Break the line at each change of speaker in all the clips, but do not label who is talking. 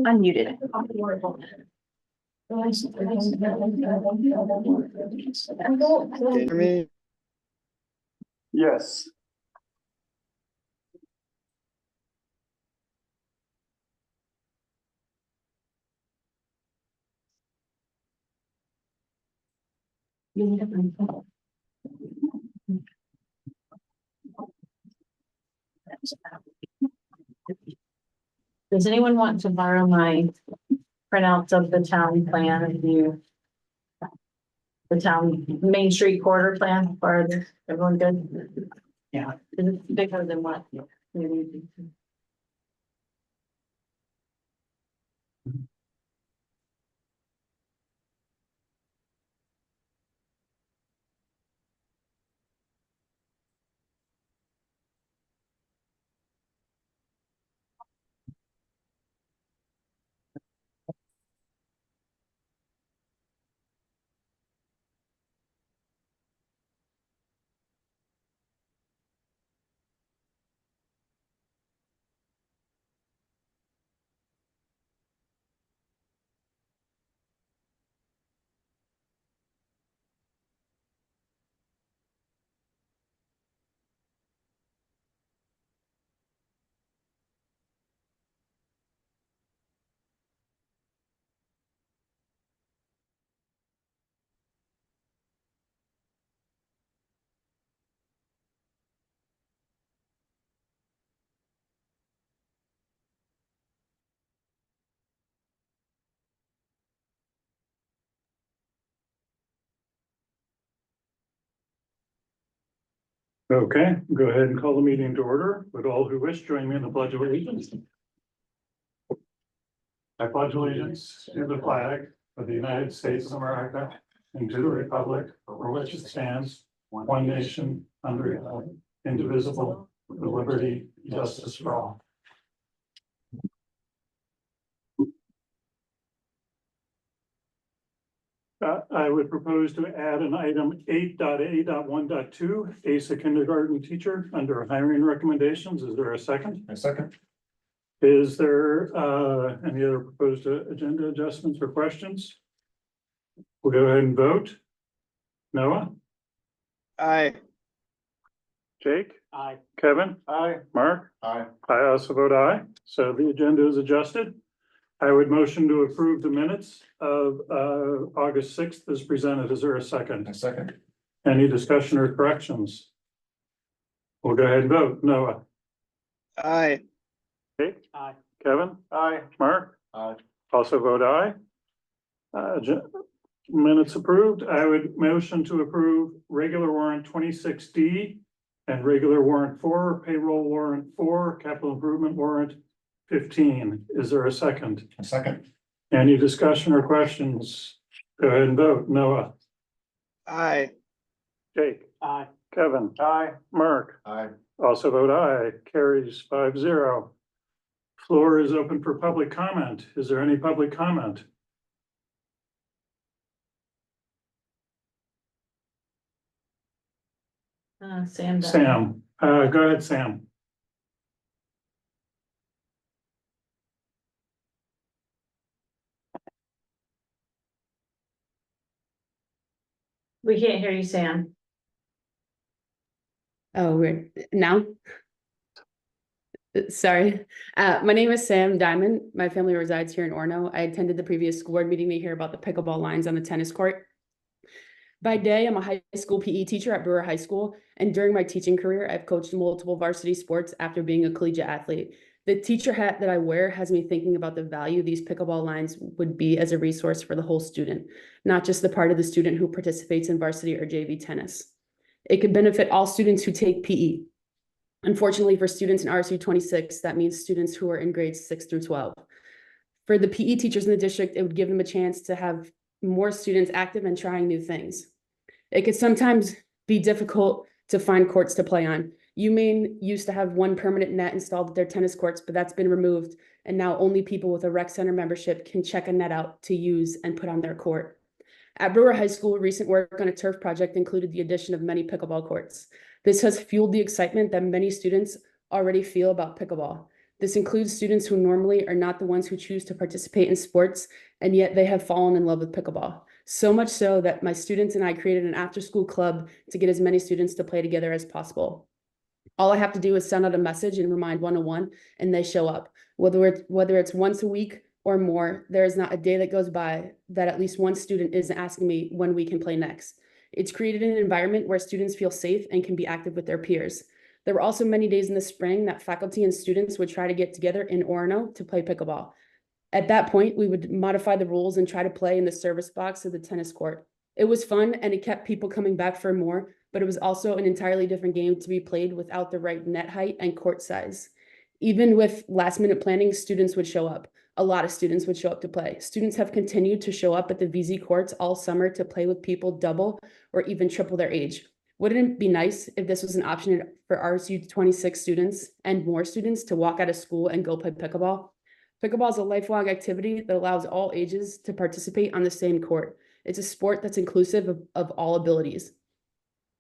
Unmuted.
Can you hear me?
Yes.
Does anyone want to borrow my printouts of the town plan and view? The town Main Street quarter plan for this? Everyone good? Yeah. It's bigger than what?
Okay, go ahead and call the meeting to order. Would all who wish join me in the Pledge of Allegiance? I pledge allegiance to the flag of the United States of America and to the republic for which it stands, one nation, under God, indivisible, with liberty and justice for all. I would propose to add an item 8.A.1.2, ASA kindergarten teacher under hiring recommendations. Is there a second?
A second.
Is there any other proposed agenda adjustments or questions? We'll go ahead and vote. Noah?
Aye.
Jake?
Aye.
Kevin?
Aye.
Mark?
Aye.
I also vote aye. So the agenda is adjusted. I would motion to approve the minutes of August 6th as presented. Is there a second?
A second.
Any discussion or corrections? We'll go ahead and vote. Noah?
Aye.
Jake?
Aye.
Kevin?
Aye.
Mark?
Aye.
Also vote aye. Minutes approved. I would motion to approve regular warrant 26D and regular warrant 4, payroll warrant 4, capital improvement warrant 15. Is there a second?
A second.
Any discussion or questions? Go ahead and vote. Noah?
Aye.
Jake?
Aye.
Kevin?
Aye.
Mark?
Aye.
Also vote aye. Carries 5-0. Floor is open for public comment. Is there any public comment?
Sam.
Sam, go ahead, Sam.
We can't hear you, Sam.
Oh, we're now. Sorry. My name is Sam Diamond. My family resides here in Orono. I attended the previous school board meeting to hear about the pickleball lines on the tennis court. By day, I'm a high school PE teacher at Brewer High School, and during my teaching career, I've coached multiple varsity sports after being a collegiate athlete. The teacher hat that I wear has me thinking about the value these pickleball lines would be as a resource for the whole student, not just the part of the student who participates in varsity or JV tennis. It could benefit all students who take PE. Unfortunately, for students in RSU 26, that means students who are in grades 6 through 12. For the PE teachers in the district, it would give them a chance to have more students active and trying new things. It could sometimes be difficult to find courts to play on. UMaine used to have one permanent net installed at their tennis courts, but that's been removed. And now only people with a rec center membership can check a net out to use and put on their court. At Brewer High School, recent work on a turf project included the addition of many pickleball courts. This has fueled the excitement that many students already feel about pickleball. This includes students who normally are not the ones who choose to participate in sports, and yet they have fallen in love with pickleball. So much so that my students and I created an after-school club to get as many students to play together as possible. All I have to do is send out a message and remind 101, and they show up. Whether it's once a week or more, there is not a day that goes by that at least one student isn't asking me when we can play next. It's created an environment where students feel safe and can be active with their peers. There were also many days in the spring that faculty and students would try to get together in Orono to play pickleball. At that point, we would modify the rules and try to play in the service box of the tennis court. It was fun and it kept people coming back for more, but it was also an entirely different game to be played without the right net height and court size. Even with last minute planning, students would show up. A lot of students would show up to play. Students have continued to show up at the VZ courts all summer to play with people double or even triple their age. Wouldn't it be nice if this was an option for RSU 26 students and more students to walk out of school and go play pickleball? Pickleball is a lifelong activity that allows all ages to participate on the same court. It's a sport that's inclusive of all abilities.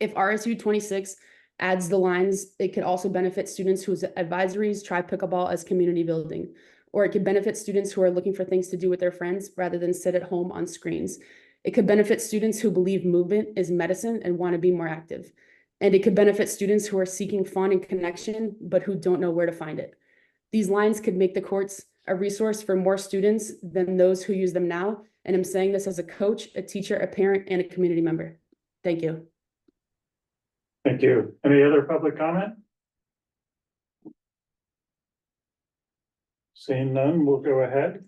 If RSU 26 adds the lines, it could also benefit students whose advisories try pickleball as community building, or it could benefit students who are looking for things to do with their friends rather than sit at home on screens. It could benefit students who believe movement is medicine and want to be more active. And it could benefit students who are seeking fun and connection, but who don't know where to find it. These lines could make the courts a resource for more students than those who use them now. And I'm saying this as a coach, a teacher, a parent, and a community member. Thank you.
Thank you. Any other public comment? Seeing none, we'll go ahead.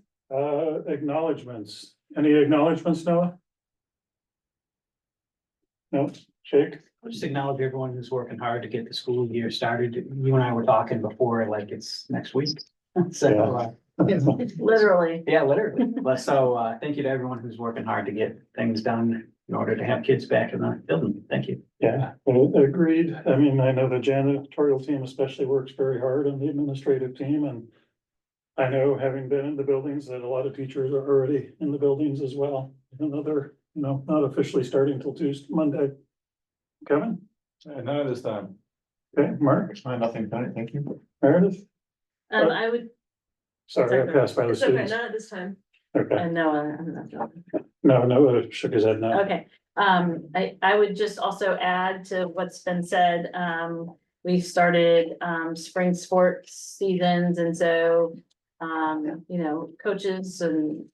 Acknowledgements. Any acknowledgements, Noah? No, Jake?
I'll just acknowledge everyone who's working hard to get the school year started. You and I were talking before, like it's next week. So,
Literally.
yeah, literally. But so, thank you to everyone who's working hard to get things done in order to have kids back in the building. Thank you.
Yeah, agreed. I mean, I know the janitorial team especially works very hard on the administrative team, and I know, having been in the buildings, that a lot of teachers are already in the buildings as well, even though they're, not officially starting till Monday. Kevin?
None of this time.
Okay, Mark?
Nothing tonight, thank you.
Meredith?
I would.
Sorry, I passed by the
It's okay,
students.
not at this time.
Okay,
And no, I'm not.
no, shook his head no.
Okay, I would just also add to what's been said, we've started, spring sports seasons, and so, coaches and,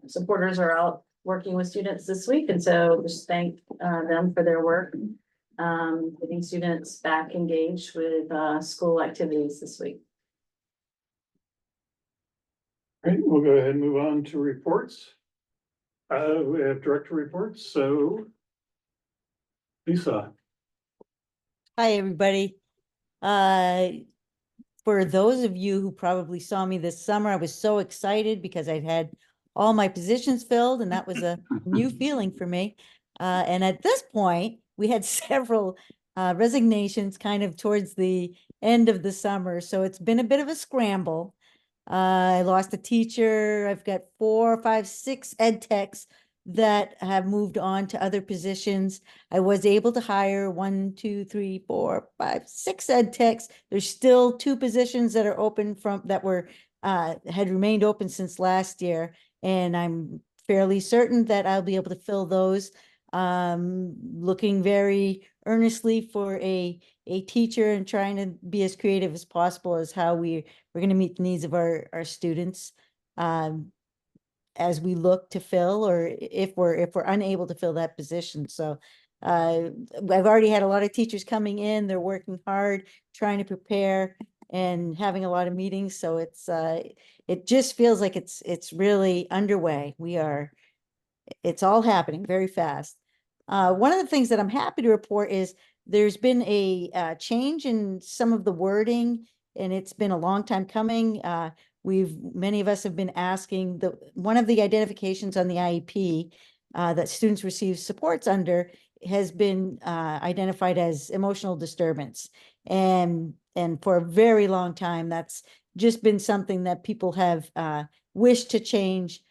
supporters are out working with students this week, and so just thank, them for their work. Getting students back engaged with, school activities this week.
Great, we'll go ahead and move on to reports. We have director reports, so Lisa.
Hi, everybody. For those of you who probably saw me this summer, I was so excited because I'd had all my positions filled, and that was a new feeling for me. And at this point, we had several resignations kind of towards the end of the summer. So it's been a bit of a scramble. I lost a teacher. I've got 4, 5, 6 ed techs that have moved on to other positions. I was able to hire 1, 2, 3, 4, 5, 6 ed techs. There's still 2 positions that are open that were had remained open since last year, and I'm fairly certain that I'll be able to fill those. Looking very earnestly for a teacher and trying to be as creative as possible as how we're going to meet the needs of our students. As we look to fill, or if we're unable to fill that position. So I've already had a lot of teachers coming in. They're working hard, trying to prepare and having a lot of meetings. So it just feels like it's really underway. It's all happening very fast. One of the things that I'm happy to report is there's been a change in some of the wording, and it's been a long time coming. Many of us have been asking, one of the identifications on the IEP that students receive supports under has been identified as emotional disturbance. And for a very long time, that's just been something that people have wished to change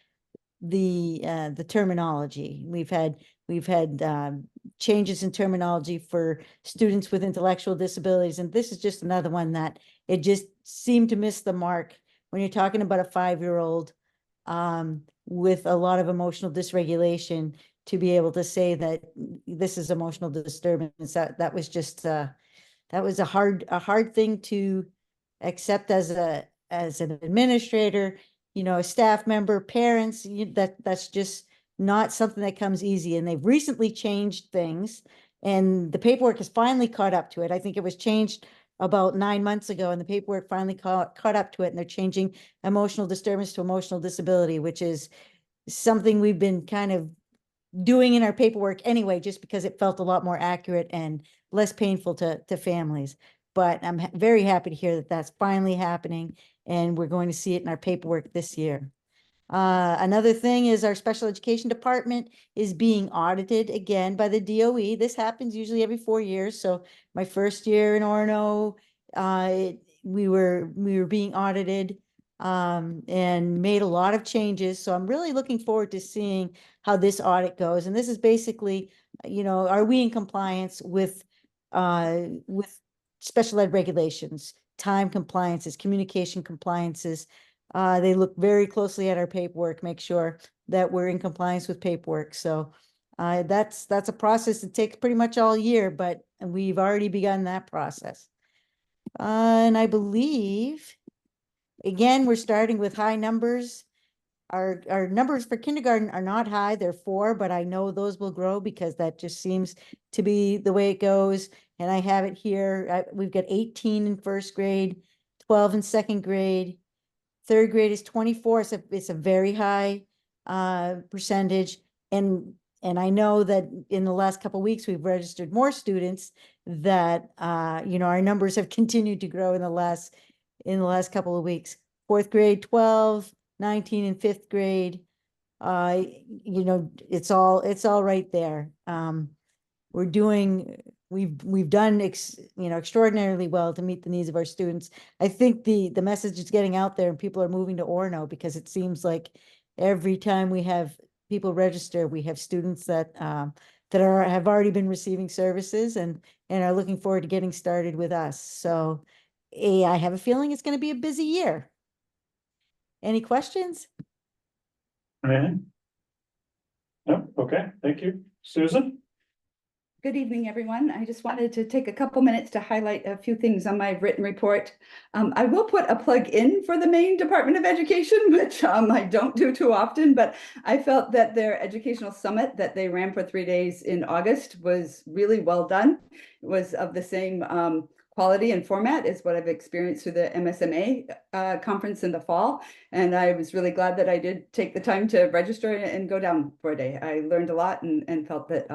the terminology. We've had changes in terminology for students with intellectual disabilities. And this is just another one that it just seemed to miss the mark when you're talking about a 5-year-old with a lot of emotional dysregulation, to be able to say that this is emotional disturbance. That was just that was a hard thing to accept as an administrator, a staff member, parents. That's just not something that comes easy. And they've recently changed things, and the paperwork has finally caught up to it. I think it was changed about 9 months ago, and the paperwork finally caught up to it, and they're changing emotional disturbance to emotional disability, which is something we've been kind of doing in our paperwork anyway, just because it felt a lot more accurate and less painful to families. But I'm very happy to hear that that's finally happening, and we're going to see it in our paperwork this year. Another thing is our special education department is being audited again by the DOE. This happens usually every 4 years. So my first year in Orono, we were being audited and made a lot of changes. So I'm really looking forward to seeing how this audit goes. And this is basically, are we in compliance with special ed regulations, time compliances, communication compliances. They look very closely at our paperwork, make sure that we're in compliance with paperwork. So that's a process that takes pretty much all year, but we've already begun that process. And I believe, again, we're starting with high numbers. Our numbers for kindergarten are not high, they're 4, but I know those will grow because that just seems to be the way it goes. And I have it here. We've got 18 in first grade, 12 in second grade. Third grade is 24. So it's a very high percentage. And I know that in the last couple of weeks, we've registered more students that, our numbers have continued to grow in the last couple of weeks. Fourth grade, 12, 19 in fifth grade. It's all right there. We've done extraordinarily well to meet the needs of our students. I think the message is getting out there, and people are moving to Orono, because it seems like every time we have people register, we have students that have already been receiving services and are looking forward to getting started with us. So I have a feeling it's going to be a busy year. Any questions?
Anything? No, okay, thank you. Susan?
Good evening, everyone. I just wanted to take a couple minutes to highlight a few things on my written report. I will put a plug in for the Maine Department of Education, which I don't do too often, but I felt that their educational summit that they ran for 3 days in August was really well done. It was of the same quality and format as what I've experienced through the MSMA conference in the fall. And I was really glad that I did take the time to register and go down for a day. I learned a lot and felt that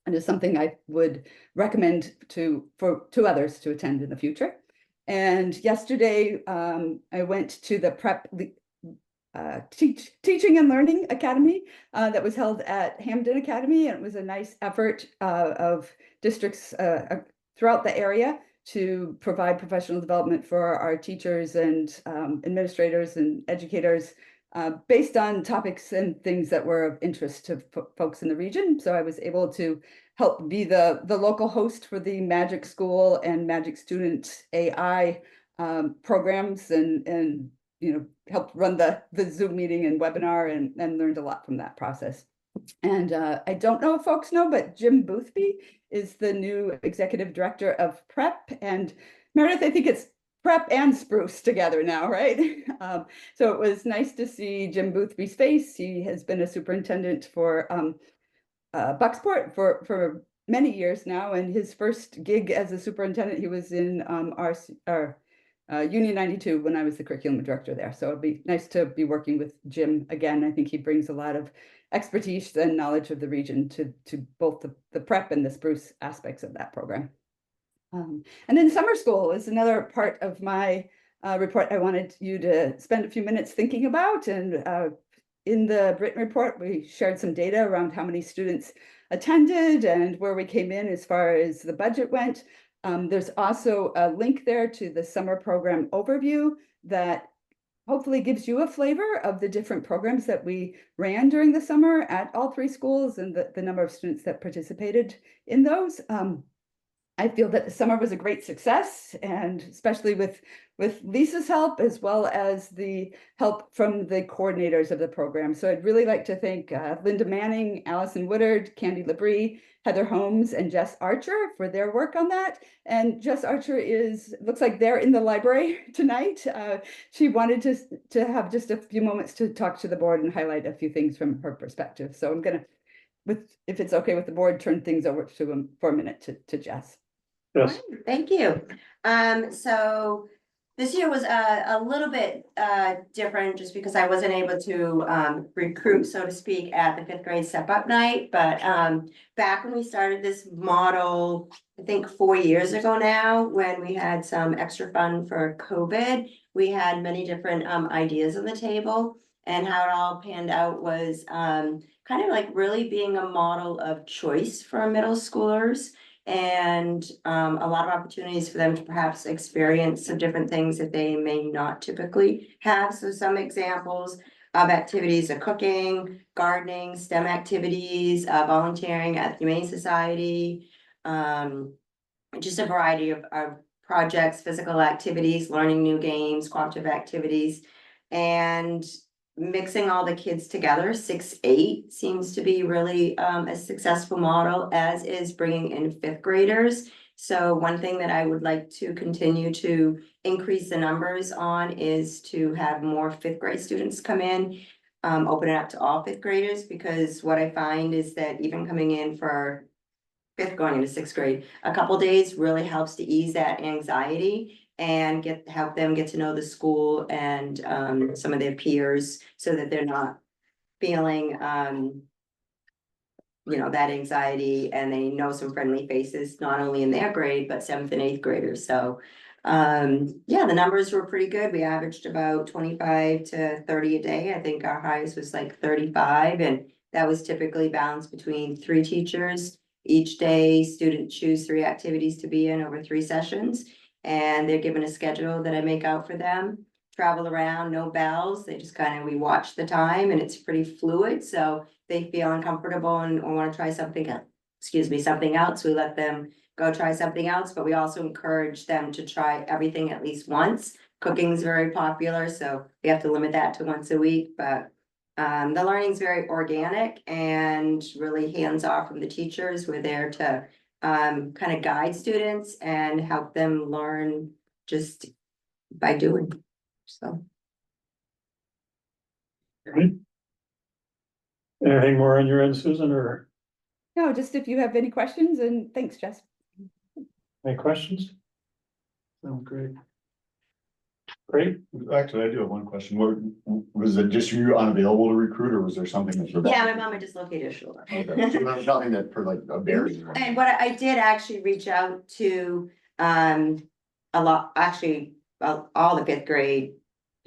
and is something I would recommend to others to attend in the future. And yesterday, I went to the Prep Teaching and Learning Academy that was held at Hamden Academy. And it was a nice effort of districts throughout the area to provide professional development for our teachers and administrators and educators based on topics and things that were of interest to folks in the region. So I was able to help be the local host for the Magic School and Magic Student AI programs, and helped run the Zoom meeting and webinar, and learned a lot from that process. And I don't know if folks know, but Jim Boothby is the new executive director of Prep. And Meredith, I think it's Prep and Spruce together now, right? So it was nice to see Jim Boothby's face. He has been a superintendent for Bucksport for many years now, and his first gig as a superintendent, he was in our Union 92 when I was the curriculum director there. So it'd be nice to be working with Jim again. I think he brings a lot of expertise and knowledge of the region to both the prep and the Spruce aspects of that program. And then summer school is another part of my report I wanted you to spend a few minutes thinking about. And in the written report, we shared some data around how many students attended and where we came in as far as the budget went. There's also a link there to the summer program overview that hopefully gives you a flavor of the different programs that we ran during the summer at all three schools and the number of students that participated in those. I feel that the summer was a great success, and especially with Lisa's help, as well as the help from the coordinators of the program. So I'd really like to thank Linda Manning, Allison Woodard, Candy Labrie, Heather Holmes, and Jess Archer for their work on that. And Jess Archer looks like they're in the library tonight. She wanted to have just a few moments to talk to the board and highlight a few things from her perspective. So I'm gonna, if it's okay with the board, turn things over to him for a minute to Jess.
Yes,
Thank you. So this year was a little bit different just because I wasn't able to recruit, so to speak, at the fifth grade step up night. But back when we started this model, I think 4 years ago now, when we had some extra fund for COVID, we had many different ideas on the table. And how it all panned out was kind of like really being a model of choice for middle schoolers, and a lot of opportunities for them to perhaps experience some different things that they may not typically have. So some examples of activities are cooking, gardening, STEM activities, volunteering at the Humane Society, just a variety of projects, physical activities, learning new games, cooperative activities, and mixing all the kids together. 6-8 seems to be really a successful model, as is bringing in fifth graders. So one thing that I would like to continue to increase the numbers on is to have more fifth grade students come in, open it up to all fifth graders, because what I find is that even coming in for fifth going into sixth grade, a couple days really helps to ease that anxiety and help them get to know the school and some of their peers, so that they're not feeling that anxiety, and they know some friendly faces, not only in their grade, but 7th and 8th graders. So yeah, the numbers were pretty good. We averaged about 25 to 30 a day. I think our highest was like 35, and that was typically balanced between 3 teachers. Each day, students choose 3 activities to be in over 3 sessions. And they're given a schedule that I make out for them, travel around, no bells. They just we watch the time, and it's pretty fluid. So they feel uncomfortable and want to try something else. We let them go try something else, but we also encourage them to try everything at least once. Cooking is very popular, so we have to limit that to once a week, but the learning is very organic and really hands-off from the teachers. We're there to kind of guide students and help them learn just by doing. So.
great. Anything more on your end, Susan, or
No, just if you have any questions, and thanks, Jess.
any questions? Sounds great. Great.
Actually, I do have one question. Was it just you unavailable to recruit, or was there something that?
Yeah, my mom had dislocated her shoulder.
Okay, so there's nothing that for like a barrier.
And what I did actually reach out to a lot, actually, all the fifth grade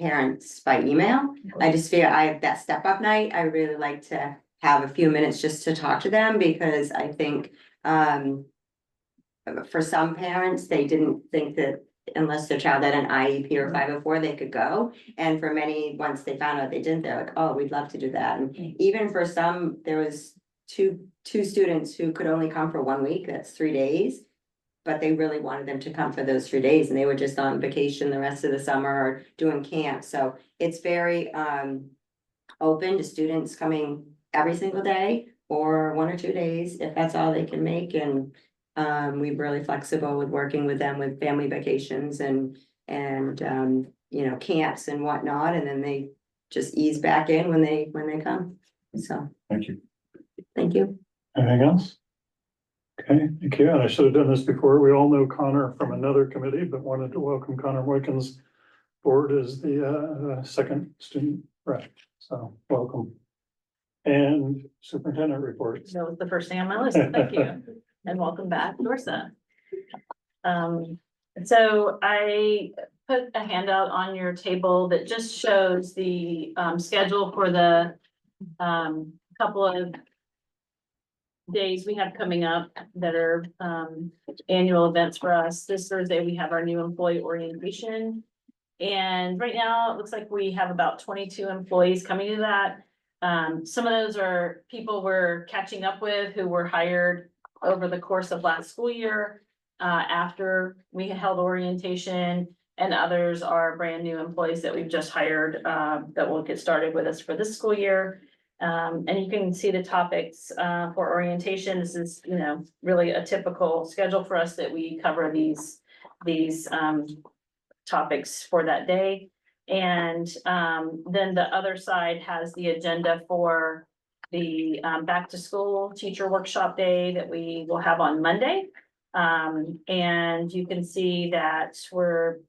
parents by email. I just feel I have that step up night. I really like to have a few minutes just to talk to them, because I think for some parents, they didn't think that unless their child had an IEP or 504, they could go. And for many, once they found out they didn't, they're like, oh, we'd love to do that. And even for some, there was two students who could only come for 1 week, that's 3 days. But they really wanted them to come for those 3 days, and they were just on vacation the rest of the summer or doing camp. So it's very open to students coming every single day or 1 or 2 days, if that's all they can make. And we're really flexible with working with them with family vacations and camps and whatnot, and then they just ease back in when they come. So
Thank you.
thank you.
Anything else? Okay, thank you. And I should have done this before. We all know Connor from another committee, but wanted to welcome Connor Moykins board as the second student rep. So welcome. And superintendent reports.
That was the first thing on my list. Thank you. And welcome back, Dorsa. So I put a handout on your table that just shows the schedule for the couple of days we have coming up that are annual events for us. This Thursday, we have our new employee orientation. And right now, it looks like we have about 22 employees coming to that. Some of those are people we're catching up with who were hired over the course of last school year, after we held orientation, and others are brand new employees that we've just hired, that will get started with us for this school year. And you can see the topics, for orientation. This is, really a typical schedule for us that we cover these topics for that day. And then the other side has the agenda for the back to school teacher workshop day that we will have on Monday. And you can see that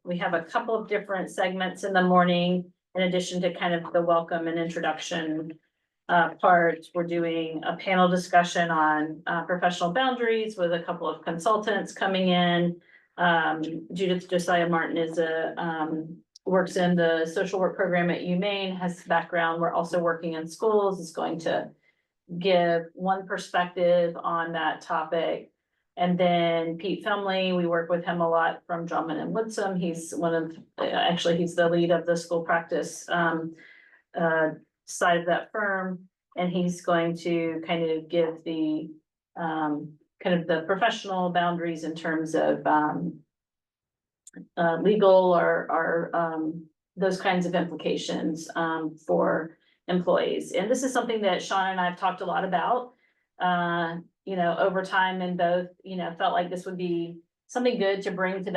we have a couple of different segments in the morning, in addition to kind of the welcome and introduction part. We're doing a panel discussion on professional boundaries with a couple of consultants coming in. Judith Josiah Martin is works in the social work program at UMaine, has background. We're also working in schools, is going to give one perspective on that topic. And then Pete Femley, we work with him a lot from Drummond and Woodsum. He's he's the lead of the school practice side of that firm. And he's going to kind of give the kind of the professional boundaries in terms of legal or those kinds of implications for employees. And this is something that Sean and I have talked a lot about, over time, and both, felt like this would be something good to bring to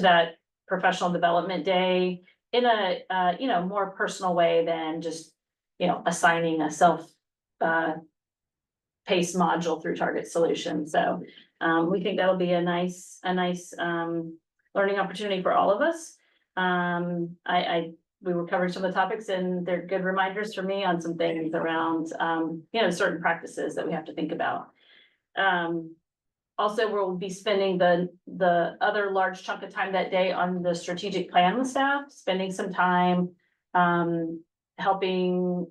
that professional development day in a, more personal way than just, assigning a paced module through Target Solutions. So we think that'll be a nice learning opportunity for all of us. We were covering some of the topics, and they're good reminders for me on some things around certain practices that we have to think about. Also, we'll be spending the other large chunk of time that day on the strategic plan with staff, spending some time helping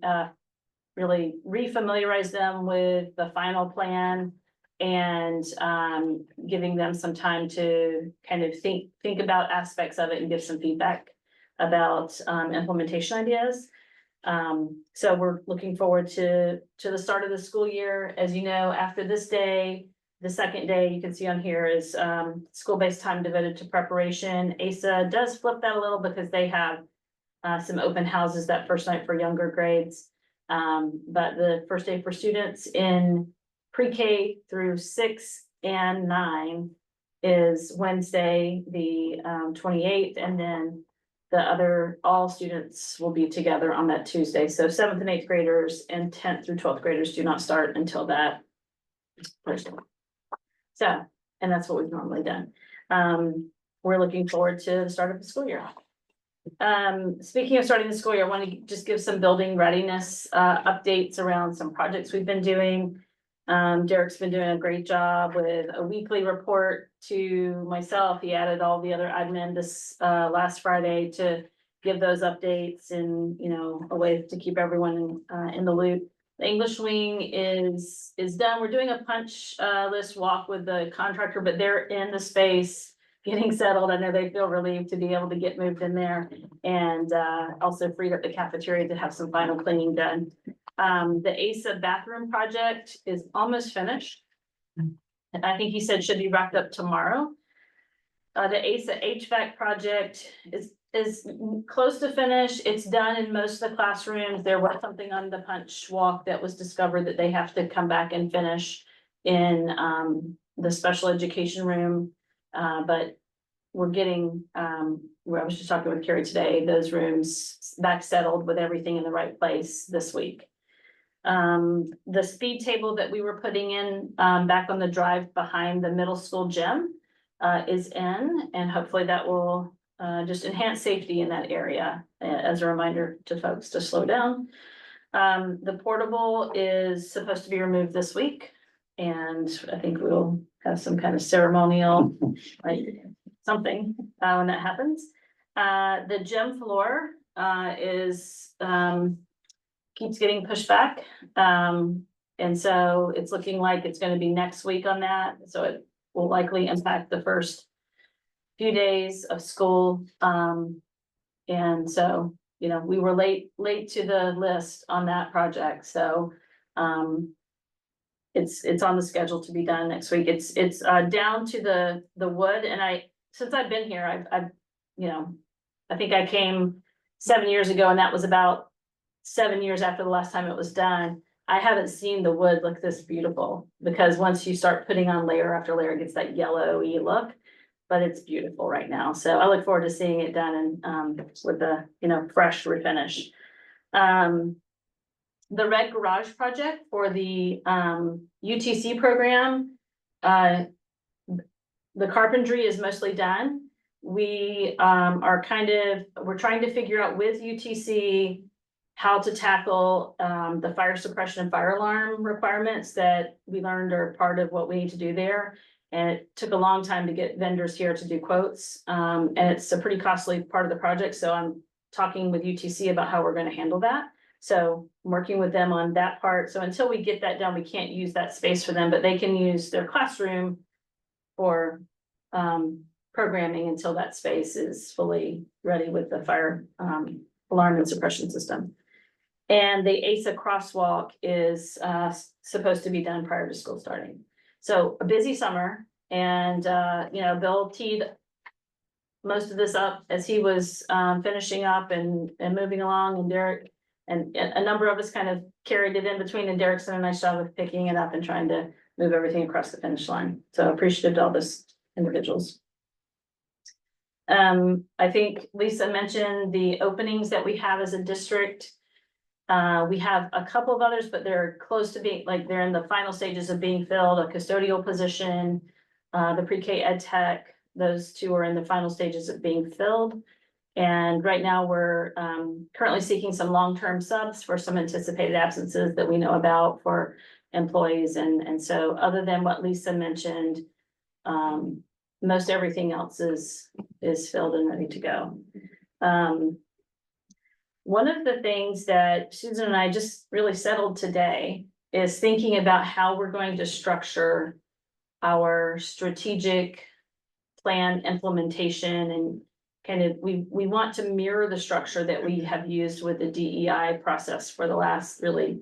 really refamiliarize them with the final plan, and giving them some time to kind of think about aspects of it and give some feedback about implementation ideas. So we're looking forward to the start of the school year. As you know, after this day, the second day you can see on here is school-based time devoted to preparation. ASA does flip that a little because they have some open houses that first night for younger grades. But the first day for students in pre-K through 6 and 9 is Wednesday, the 28th, and then all students will be together on that Tuesday. So 7th and 8th graders and 10th through 12th graders do not start until that Thursday. So, and that's what we've normally done. We're looking forward to the start of the school year. Speaking of starting the school year, I want to just give some building readiness updates around some projects we've been doing. Derek's been doing a great job with a weekly report to myself. He added all the other admin this last Friday to give those updates, and a way to keep everyone in the loop. The English wing is done. We're doing a punch list walk with the contractor, but they're in the space getting settled. I know they feel relieved to be able to get moved in there, and also freed up the cafeteria to have some final cleaning done. The ASA bathroom project is almost finished. I think he said should be wrapped up tomorrow. The ASA HVAC project is close to finish. It's done in most of the classrooms. There was something on the punch walk that was discovered that they have to come back and finish in the special education room. But we're getting, I was just talking with Carrie today, those rooms back settled with everything in the right place this week. The speed table that we were putting in back on the drive behind the middle school gym is in, and hopefully that will just enhance safety in that area as a reminder to folks to slow down. The portable is supposed to be removed this week, and I think we'll have some kind of ceremonial, like something when that happens. The gym floor keeps getting pushed back. And so it's looking like it's going to be next week on that. So it will likely impact the first few days of school. And so, you know, we were late to the list on that project, so, it's on the schedule to be done next week. It's down to the wood, and since I've been here, I've, you know, I think I came 7 years ago, and that was about 7 years after the last time it was done. I haven't seen the wood look this beautiful, because once you start putting on layer after layer, it gets that yellowy look. But it's beautiful right now, so I look forward to seeing it done and, with the, you know, fresh refinish. The red garage project for the, UTC program, the carpentry is mostly done. We, we're trying to figure out with UTC how to tackle, the fire suppression and fire alarm requirements that we learned are part of what we need to do there. And it took a long time to get vendors here to do quotes, and it's a pretty costly part of the project, so I'm talking with UTC about how we're gonna handle that. So I'm working with them on that part, so until we get that done, we can't use that space for them, but they can use their classroom for, programming until that space is fully ready with the fire, alarm and suppression system. And the ASA crosswalk is, supposed to be done prior to school starting. So a busy summer, and, you know, Bill teed most of this up as he was, finishing up and moving along, and Derek, and a number of us kind of carried it in between, and Derek's done a nice job of picking it up and trying to move everything across the finish line. So appreciative to all those individuals. I think Lisa mentioned the openings that we have as a district. We have a couple of others, but they're close to being, like, they're in the final stages of being filled, a custodial position, the pre-K ed tech, those two are in the final stages of being filled. And right now we're, currently seeking some long-term subs for some anticipated absences that we know about for employees. And so other than what Lisa mentioned, most everything else is filled and ready to go. One of the things that Susan and I just really settled today is thinking about how we're going to structure our strategic plan implementation, and kind of, we want to mirror the structure that we have used with the DEI process for the last really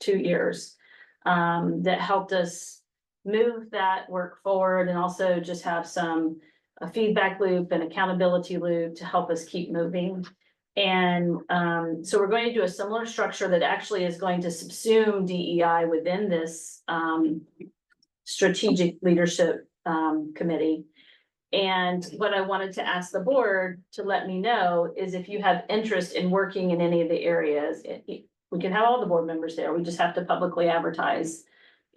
2 years, that helped us move that work forward, and also just have a feedback loop and accountability loop to help us keep moving. And, so we're going to do a similar structure that actually is going to subsume DEI within this, strategic leadership, committee. And what I wanted to ask the board to let me know is if you have interest in working in any of the areas. We can have all the board members there, we just have to publicly advertise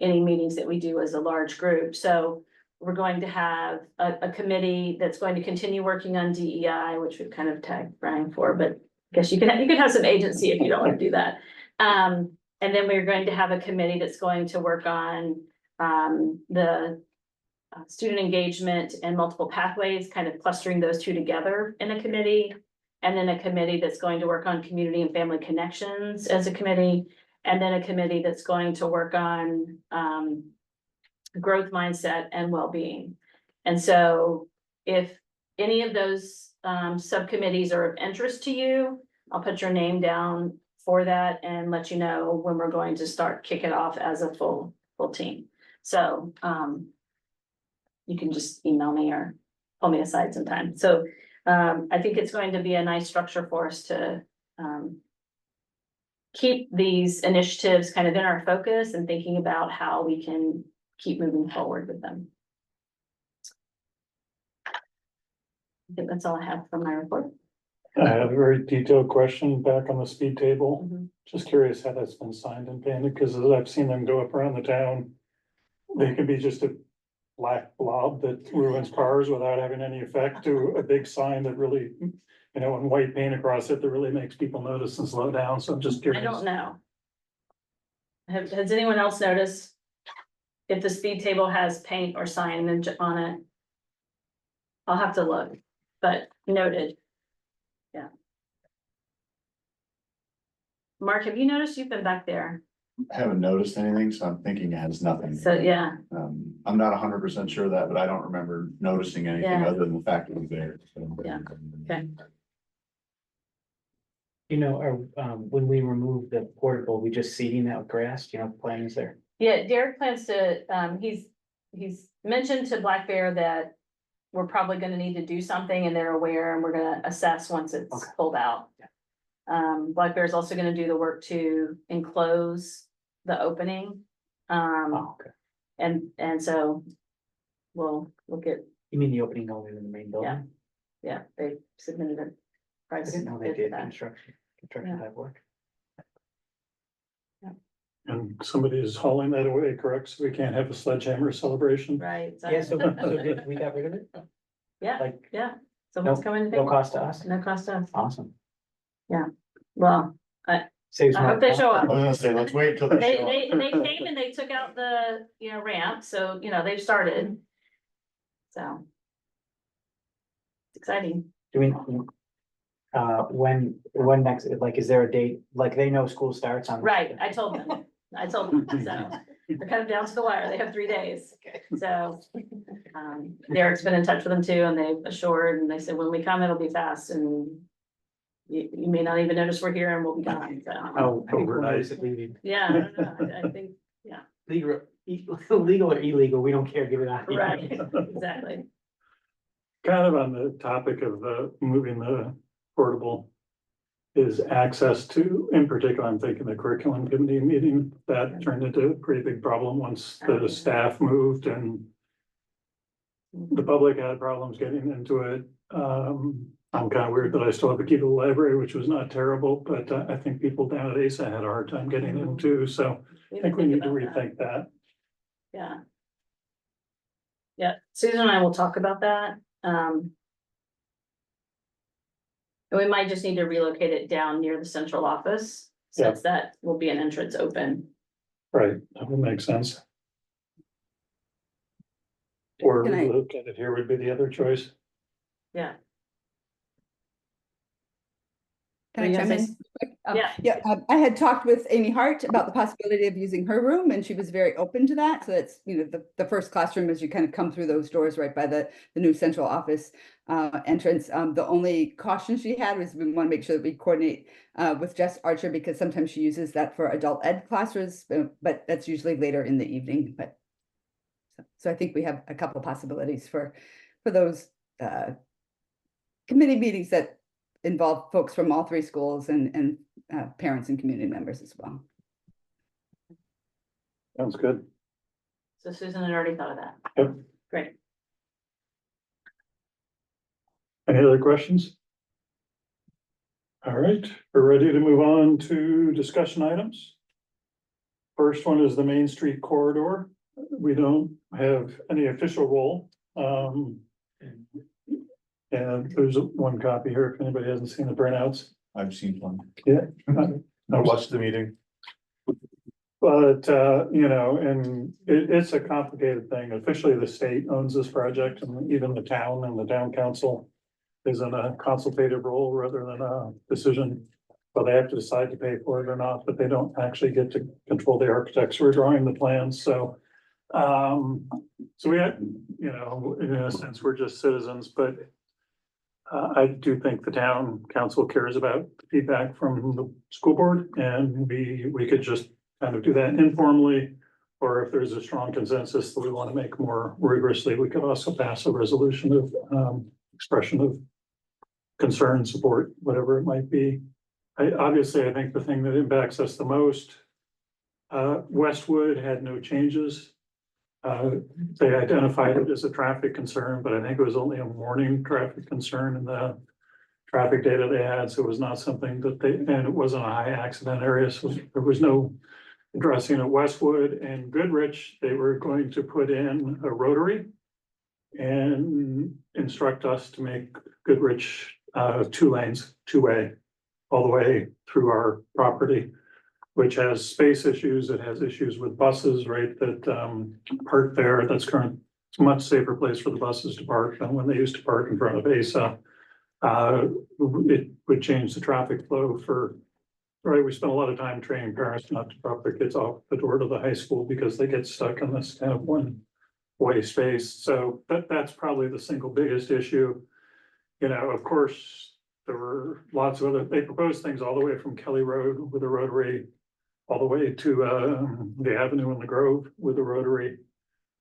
any meetings that we do as a large group. So we're going to have a committee that's going to continue working on DEI, which we've kind of tagged Brian for, but I guess you could have some agency if you don't want to do that. And then we're going to have a committee that's going to work on, the student engagement and multiple pathways, kind of clustering those two together in a committee. And then a committee that's going to work on community and family connections as a committee. And then a committee that's going to work on, growth mindset and well-being. And so if any of those, subcommittees are of interest to you, I'll put your name down for that and let you know when we're going to start kick it off as a full team. So, you can just email me or pull me aside sometime. So, I think it's going to be a nice structure for us to, keep these initiatives kind of in our focus and thinking about how we can keep moving forward with them. I think that's all I have for my report.
I have a very detailed question back on the speed table.
Mhm.
Just curious how that's been signed and painted, because as I've seen them go up around the town, they can be just a black blob that ruins cars without having any effect, to a big sign that really, you know, and white paint across it that really makes people notice and slow down. So I'm just
I
curious.
don't know. Has anyone else noticed if the speed table has paint or signage on it? I'll have to look, but noted. Yeah. Mark, have you noticed? You've been back there.
haven't noticed anything, so I'm thinking it has nothing.
So, yeah,
I'm not 100% sure of that, but I don't remember noticing anything
Yeah.
other than the fact it was there. So.
Yeah. okay.
You know, when we remove the portable, we just seeding that with grass, you know, plans there.
Yeah, Derek plans to, he's mentioned to Black Bear that we're probably gonna need to do something and they're aware and we're gonna assess once it's
Okay.
pulled out. Black Bear is also gonna do the work to enclose the opening.
Oh, okay.
And so we'll look at,
You mean the opening only in the main building?
yeah, they submitted a
I
price.
didn't know they
bid for
did
that.
construction
Yeah.
type work.
And somebody is hauling that away, correct? So we can't have a sledgehammer celebration.
Right.
Yeah, so did we got rid of it?
Yeah,
Like,
yeah. Someone's coming to
no
pick,
cost to us?
no cost to us.
Awesome.
Well,
Saves
I
more.
hope they show
I
up.
was gonna say, let's wait till they
They,
show
they,
up.
they came and they took out the, ramp, so, they've started. So. It's exciting.
Do we, when next, like, is there a date, like, they know school starts on?
Right, I told them, so they're kind of down to the wire, they have 3 days, so. Derek's been in touch with them too, and they've assured, and they said, when we come, it'll be fast, and. You may not even notice we're here and we'll be gone, so.
Oh, I think we'll
Overnight.
notice it leaving.
Yeah, I don't know, I think,
Legal or illegal, we don't care, get it out. of here.
right, exactly,
Kind of on the topic of moving the portable. Is access to, in particular, I'm thinking the curriculum committee meeting, that turned into a pretty big problem once the staff moved and. The public had problems getting into it. I'm kind of weird that I still have a key to the library, which was not terrible, but I think people down at ASA had a hard time getting into, so I think we need to
about that.
rethink that.
Yeah. Yeah, Susan and I will talk about that, and we might just need to relocate it down near the central office, since that will be an entrance open.
Right, that would make sense. Or
Can I-
look at it here would be the other choice.
Yeah.
Can
Were
I
you gonna
chime
say
in?
Yeah.
Yeah, I had talked with Amy Hart about the possibility of using her room, and she was very open to that. So that's, the first classroom as you kind of come through those doors right by the new central office entrance. The only caution she had was we want to make sure that we coordinate with Jess Archer, because sometimes she uses that for adult ed classes, but that's usually later in the evening. But so I think we have a couple possibilities for those committee meetings that involve folks from all 3 schools and parents and community members as well.
Sounds good.
So Susan had already thought of that.
Yep.
Great.
Any other questions? All right, we're ready to move on to discussion items. First one is the Main Street corridor. We don't have any official role. And there's one copy here if anybody hasn't seen the printouts.
I've seen one.
Yeah.
I watched the meeting.
But, and it's a complicated thing. Officially, the state owns this project, and even the town and the town council is in a consultative role rather than a decision. But they have to decide to pay for it or not, but they don't actually get to control the architects who are drawing the plans, so. So we had, in a sense, we're just citizens, but. I do think the town council cares about feedback from the school board, and we could just kind of do that informally. Or if there's a strong consensus that we want to make more rigorously, we could also pass a resolution of expression of concern, support, whatever it might be. I think the thing that impacts us the most, Westwood had no changes. They identified it as a traffic concern, but I think it was only a morning traffic concern in the traffic data they had, so it was not something that and it wasn't a high accident area, so there was no addressing at Westwood. And Goodrich, they were going to put in a rotary and instruct us to make Goodrich 2 lanes, 2-way, all the way through our property, which has space issues. It has issues with buses, right, that park there. That's current. It's a much safer place for the buses to park than when they used to park in front of ASA. It would change the traffic flow for Right, we spent a lot of time training parents not to drop their kids off the door to the high school because they get stuck in this kind of one-way space. So that's probably the single biggest issue. You know, of course, there were lots of other, they proposed things all the way from Kelly Road with a rotary, all the way to the Avenue and the Grove with a rotary,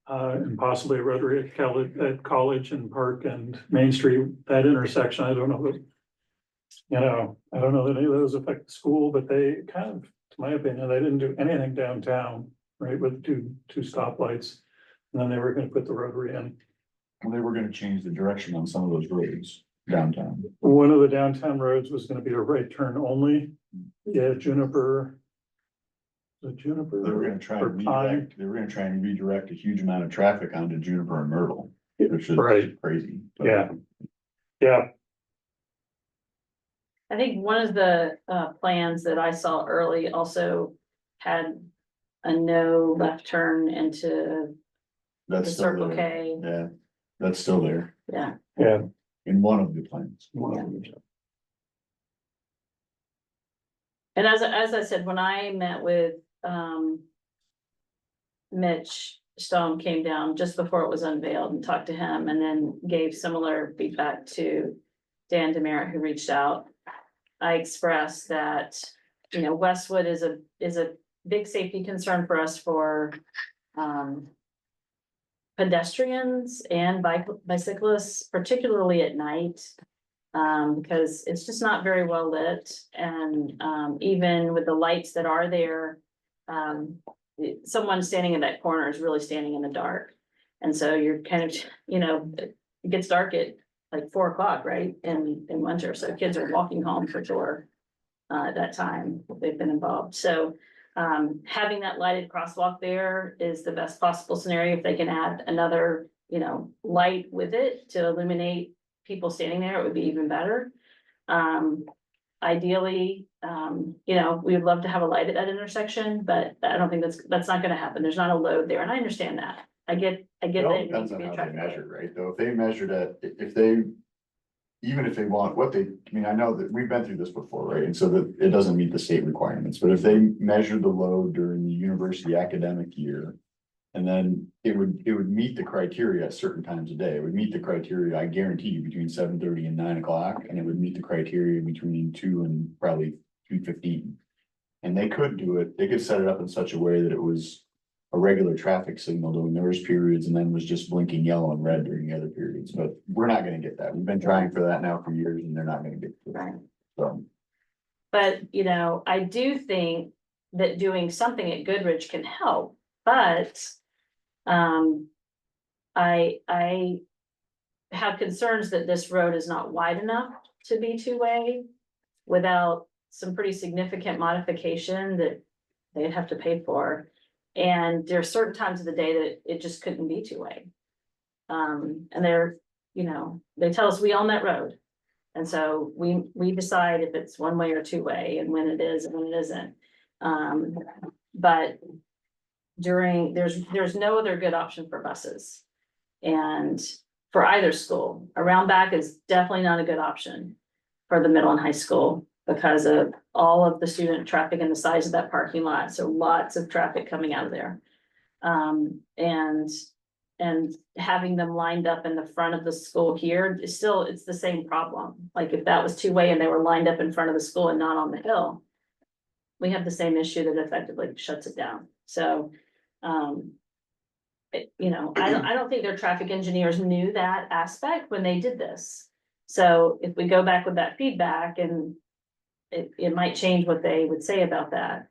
and possibly a rotary at College and Park and Main Street. That intersection, I don't know that, you know, I don't know that any of those affect the school, but they kind of, to my opinion, they didn't do anything downtown, right, with two stoplights. And then they were gonna put the rotary in.
Well, they were gonna change the direction on some of those roads downtown.
One of the downtown roads was gonna be a right turn only. Yeah, Juniper. The Juniper.
They were gonna try
or
and
Pine.
redirect, they were gonna try and redirect a huge amount of traffic onto Juniper and Myrtle, which is
Right.
crazy. But
Yeah. Yeah,
I think one of the plans that I saw early also had a no left turn into the
That's still
Circle
there.
K.
Yeah, that's still there
Yeah,
yeah.
in one of the plans.
and as I said, when I met with Mitch Stone came down just before it was unveiled and talked to him and then gave similar feedback to Dan Demerit, who reached out. I expressed that, you know, Westwood is a big safety concern for us for pedestrians and bicyclists, particularly at night. Because it's just not very well lit and even with the lights that are there, someone standing in that corner is really standing in the dark. And so you're kind of, you know, it gets dark at like 4 o'clock, right? In winter, so kids are walking home for sure. At that time, they've been involved, so having that lighted crosswalk there is the best possible scenario. If they can add another, you know, light with it to illuminate people standing there, it would be even better. Ideally, you know, we would love to have a light at that intersection, but I don't think that's not gonna happen. There's not a load there, and I understand that. I get
It all
that. It needs
depends
to
on
be a
how they
traffic light.
measure, right? Though, if they measure that, if they. Even if they want what they, I mean, I know that we've been through this before, right? And so that it doesn't meet the state requirements, but if they measure the load during the university academic year. And then it would meet the criteria at certain times of day. It would meet the criteria, I guarantee you, between 7:30 and 9 o'clock, and it would meet the criteria between 2 and probably 2:15. And they could do it, they could set it up in such a way that it was a regular traffic signal during those periods and then was just blinking yellow and red during the other periods, but we're not gonna get that. We've been trying for that now for years and they're not gonna get to
Right.
it. So,
But, you know, I do think that doing something at Goodrich can help, but I have concerns that this road is not wide enough to be two-way without some pretty significant modification that they'd have to pay for. And there are certain times of the day that it just couldn't be two-way. And they're, you know, they tell us we own that road. And so we decide if it's one way or two-way and when it is and when it isn't. But there's no other good option for buses. And for either school, around back is definitely not a good option for the middle and high school because of all of the student traffic and the size of that parking lot. So lots of traffic coming out of there. And having them lined up in the front of the school here is still, it's the same problem. Like if that was two-way and they were lined up in front of the school and not on the hill, we have the same issue that effectively shuts it down. So, you know, I don't think their traffic engineers knew that aspect when they did this. So if we go back with that feedback and it might change what they would say about that.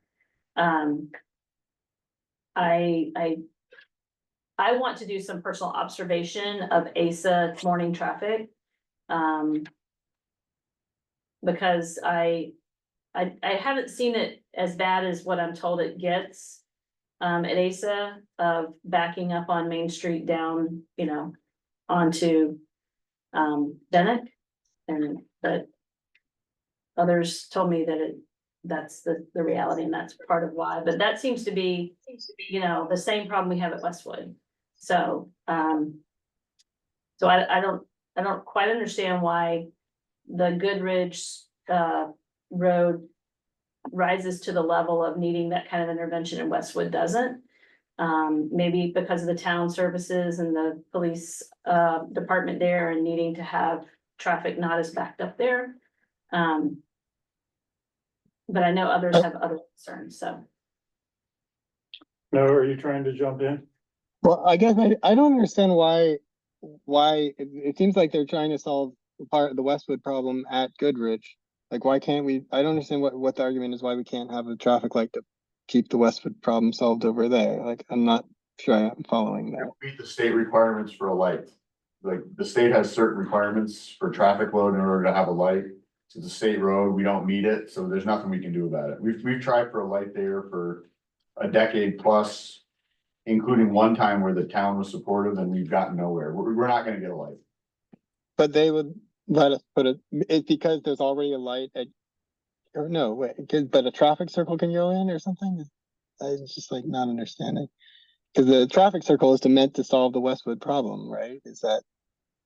I want to do some personal observation of ASA morning traffic. Because I haven't seen it as bad as what I'm told it gets. At ASA of backing up on Main Street down, you know, onto Bennett. But others told me that that's the reality and that's part of why, but that seems to be, you know, the same problem we have at Westwood. So, so I don't quite understand why the Goodrich, road rises to the level of needing that kind of intervention and Westwood doesn't. Maybe because of the town services and the police department there and needing to have traffic not as backed up there. But I know others have other concerns, so.
No, are you trying to jump in?
Well, I guess I don't understand why it seems like they're trying to solve part of the Westwood problem at Goodrich. Like, why can't we? I don't understand what the argument is why we can't have a traffic light to keep the Westwood problem solved over there. Like, I'm not sure I'm following that.
Meet the state requirements for a light. Like, the state has certain requirements for traffic load in order to have a light. It's a state road, we don't meet it, so there's nothing we can do about it. We've tried for a light there for a decade plus, including one time where the town was supportive and we've gotten nowhere. We're not gonna get a light.
But they would let us put it's because there's already a light at, or no, wait, but a traffic circle can go in or something? I'm just like not understanding. Because the traffic circle is meant to solve the Westwood problem, right? Is that?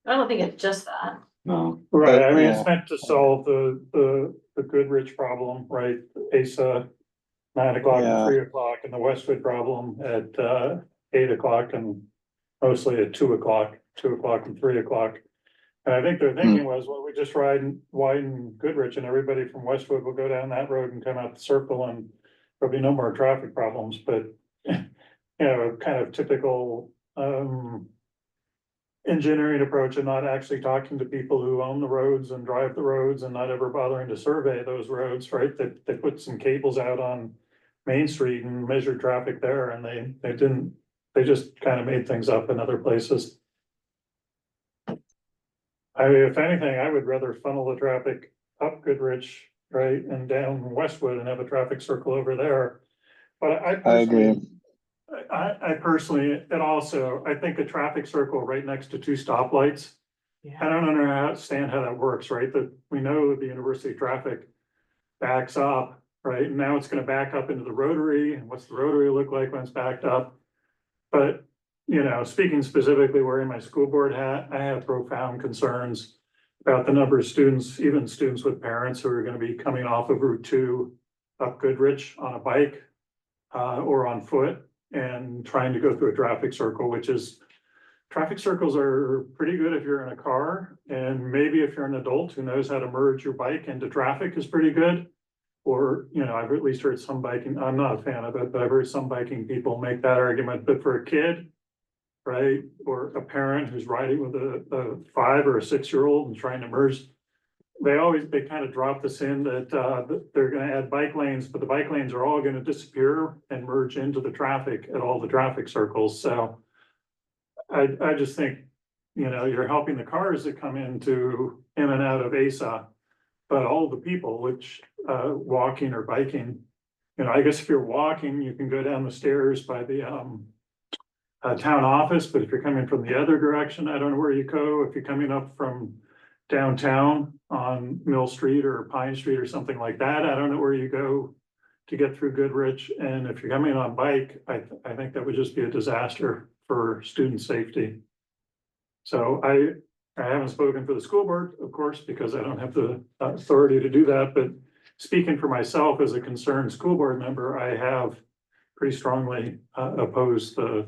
I don't think it's just that.
No.
Right, I mean,
Yeah.
it's meant to solve the Goodrich problem, right? ASA 9 o'clock and
Yeah.
3 o'clock, and the Westwood problem at 8 o'clock and mostly at 2 o'clock, 2 o'clock and 3 o'clock. And I think their thinking was, well, we just widen Goodrich and everybody from Westwood will go down that road and come out the circle and there'll be no more traffic problems, but you know, kind of typical engineering approach and not actually talking to people who own the roads and drive the roads and not ever bothering to survey those roads, right? They put some cables out on Main Street and measured traffic there, and they just kind of made things up in other places. If anything, I would rather funnel the traffic up Goodrich, right, and down Westwood and have a traffic circle over there. But
I agree.
I personally, and also, I think a traffic circle right next to 2 stoplights. I don't understand how that works, right? That we know the university traffic backs up, right? And now it's gonna back up into the rotary, and what's the rotary look like when it's backed up? But, you know, speaking specifically wearing my school board hat, I have profound concerns about the number of students, even students with parents who are gonna be coming off of Route 2 up Goodrich on a bike or on foot and trying to go through a traffic circle, which is, traffic circles are pretty good if you're in a car, and maybe if you're an adult who knows how to merge your bike into traffic is pretty good. Or, you know, I've at least heard some biking, I'm not a fan of it, but I've heard some biking people make that argument, but for a kid, right, or a parent who's riding with a 5 or a 6-year-old and trying to merge, they kind of drop this in that they're gonna add bike lanes, but the bike lanes are all gonna disappear and merge into the traffic at all the traffic circles, so I just think, you know, you're helping the cars that come in and out of ASA, but all the people which walking or biking, you know, I guess if you're walking, you can go down the stairs by the town office, but if you're coming from the other direction, I don't know where you go. If you're coming up from downtown on Mill Street or Pine Street or something like that, I don't know where you go to get through Goodrich. And if you're coming on bike, I think that would just be a disaster for student safety. So I haven't spoken for the school board, of course, because I don't have the authority to do that, but speaking for myself as a concerned school board member, I have pretty strongly opposed the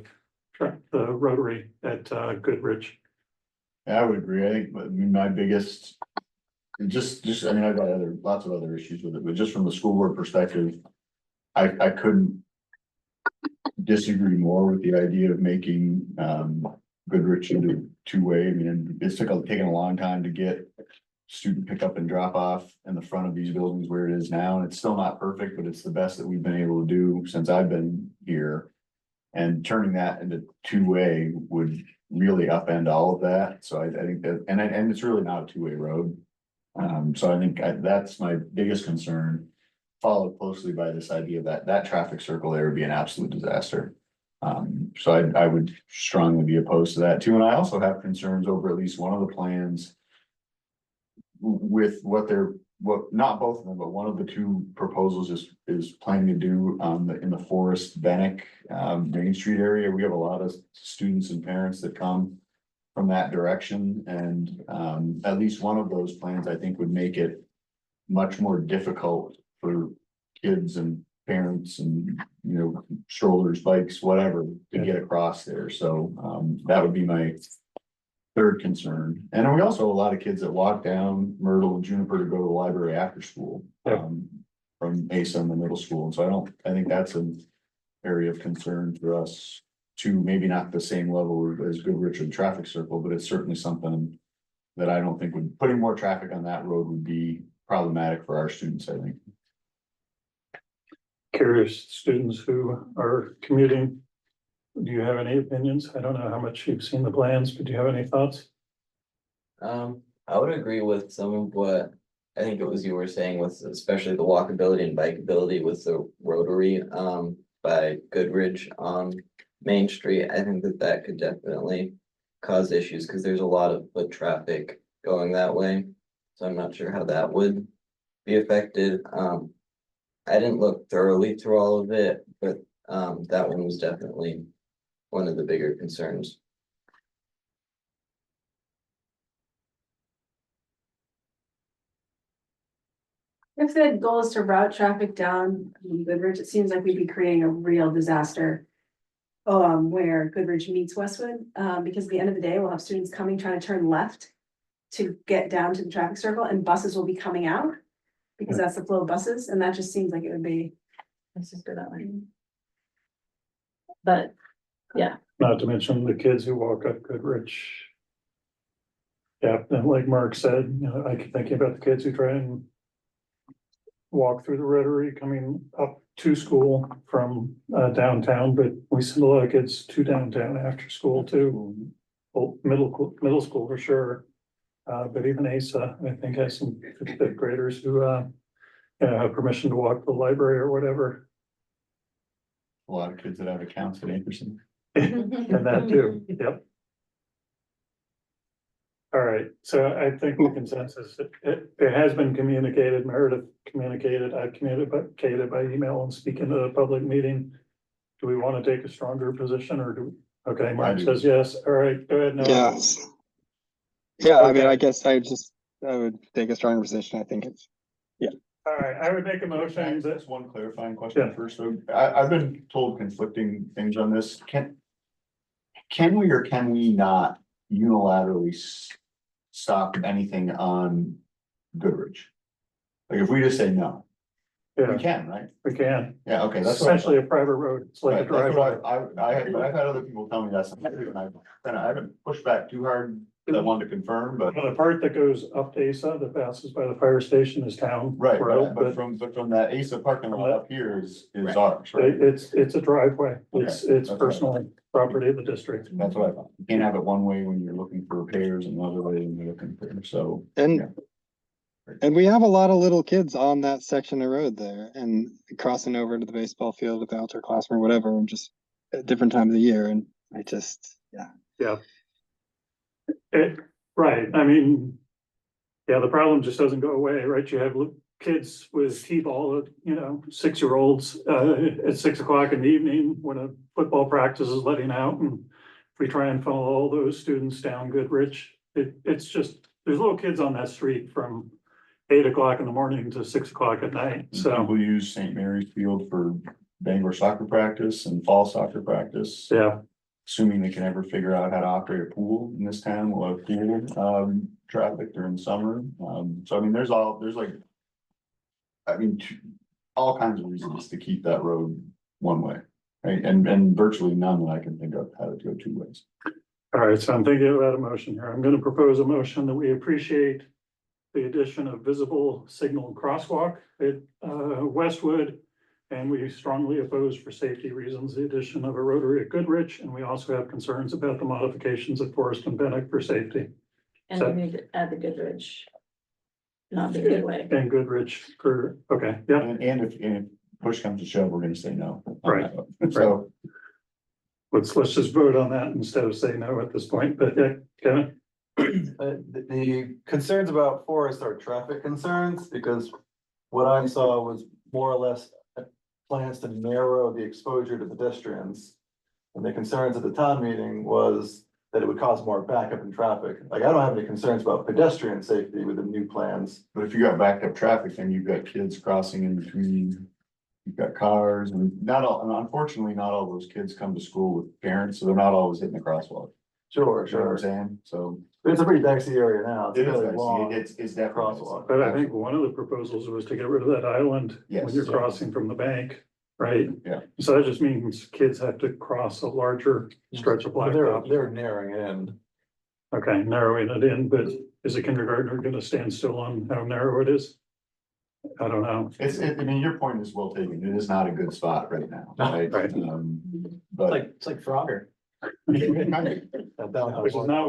rotary at Goodrich.
Yeah, I would agree. I think my biggest, I mean, I've got lots of other issues with it, but just from the school board perspective, I couldn't disagree more with the idea of making Goodrich into 2-way. I mean, it's taken a long time to get student pickup and drop off in the front of these buildings where it is now, and it's still not perfect, but it's the best that we've been able to do since I've been here. And turning that into 2-way would really upend all of that. So I think that, and it's really not a 2-way road. So I think that's my biggest concern, followed closely by this idea that traffic circle there would be an absolute disaster. So I would strongly be opposed to that too. And I also have concerns over at least one of the plans with not both of them, but one of the 2 proposals is planning to do in the Forest Bennick Main Street area. We have a lot of students and parents that come from that direction, and at least one of those plans I think would make it much more difficult for kids and parents and, you know, strollers, bikes, whatever, to get across there. So, that would be my third concern. And then we also have a lot of kids that walk down Myrtle and Juniper to go to the library after school, from ASA in the middle school. And so I think that's an area of concern for us too. Maybe not the same level as Goodrich and Traffic Circle, but it's certainly something that I don't think putting more traffic on that road would be problematic for our students, I think.
Curious students who are commuting. Do you have any opinions? I don't know how much you've seen the plans, but do you have any thoughts?
I would agree with some of what I think it was you were saying with especially the walkability and bikeability with the rotary by Goodrich on Main Street. I think that could definitely cause issues because there's a lot of foot traffic going that way. So I'm not sure how that would be affected. I didn't look thoroughly through all of it, but that one was definitely one of the bigger concerns.
If the goal is to route traffic down Goodrich, it seems like we'd be creating a real disaster. Where Goodrich meets Westwood, because at the end of the day, we'll have students coming, trying to turn left to get down to the traffic circle, and buses will be coming out. Because that's the flow of buses, and that just seems like it would be.
Let's just go that way. But, yeah,
Not to mention the kids who walk up Goodrich. Yeah, and like Mark said, you know, I keep thinking about the kids who try and walk through the Rotary coming up to school from downtown, but we send a lot of kids to downtown after school too. Well, middle school for sure. But even ASA, I think, has some fifth graders who have permission to walk to the library or whatever.
A lot of kids that have accounts at Anderson.
And that too, yep. All right, so I think the consensus, it has been communicated, Meredith communicated, I've communicated by email and speaking to a public meeting. Do we want to take a stronger position or okay, Mark says yes, all right, go ahead, Noah.
Yes. Yeah, I mean,
Okay.
I guess I would take a stronger position. I think it's,
All right, I would make a motion that,
That's one clarifying question first. So I've been told conflicting things on this. Can we or can we not unilaterally stop anything on Goodrich? Like if we just say no, we
yeah,
can, right?
we can,
Yeah, okay,
it's
that's what I
essentially a private road, it's like a
right, that's
driveway.
what I've had other people tell me that's, and I haven't pushed back too hard. I wanted to confirm, but.
Well, the part that goes up to ASA that passes by the fire station is town
Right,
road,
but from that ASA parking lot up here is
Right.
ours, right?
it's a driveway, it's
that's
personal property of the district.
That's what I thought. You can't have it one way when you're looking for repairs and another way when you're looking for, so.
and we have a lot of little kids on that section of road there and crossing over to the baseball field at the outdoor classroom or whatever, and just at different times of the year. And I just,
Yeah. Right, I mean, yeah, the problem just doesn't go away, right? You have kids with T-ball, 6-year-olds, at 6 o'clock in the evening when a football practice is letting out. And if we try and funnel all those students down Goodrich, it's just, there's little kids on that street from 8 o'clock in the morning to 6 o'clock at night, so,
People use St. Mary's Field for Bangor soccer practice and fall soccer practice.
yeah.
Assuming they can ever figure out how to operate a pool in this town, we'll have pool, traffic during summer. So I mean, there's all kinds of reasons to keep that road one way, right? And virtually none that I can think of how to go two ways.
All right, so I'm thinking about a motion here. I'm gonna propose a motion that we appreciate the addition of visible signal crosswalk at Westwood. And we strongly oppose for safety reasons, the addition of a rotary at Goodrich, and we also have concerns about the modifications at Forest and Benneck for safety.
and
So-
we need to add the Goodrich. Not the Goodway.
And Goodrich for, okay, yeah,
And if push comes to shove, we're gonna say no. on
Right.
that one. So,
let's just vote on that instead of say no at this point, but yeah, Kevin?
The concerns about Forest are traffic concerns, because what I saw was more or less plans to narrow the exposure to pedestrians. And the concerns at the town meeting was that it would cause more backup in traffic. Like, I don't have any concerns about pedestrian safety with the new plans.
but if you got backed up traffic, then you've got kids crossing in between you've got cars and and unfortunately, not all those kids come to school with parents, so they're not always hitting the crosswalk.
Sure,
You know what I'm
sure.
saying? So
It's a pretty dicey area now. It's
it is,
really
dicey.
long.
It's definitely.
crosswalk.
But I think one of the proposals was to get rid of that island when
Yes.
you're crossing from the bank, right?
Yeah.
So that just means kids have to cross a larger stretch of
But
blacktop.
they're narrowing in.
Okay, narrowing it in, but is a kindergartner gonna stand still on how narrow it is? I don't know.
I mean, your point is well taken. It is not a good spot right now, right?
Right.
But
It's like Frogger.
Which is not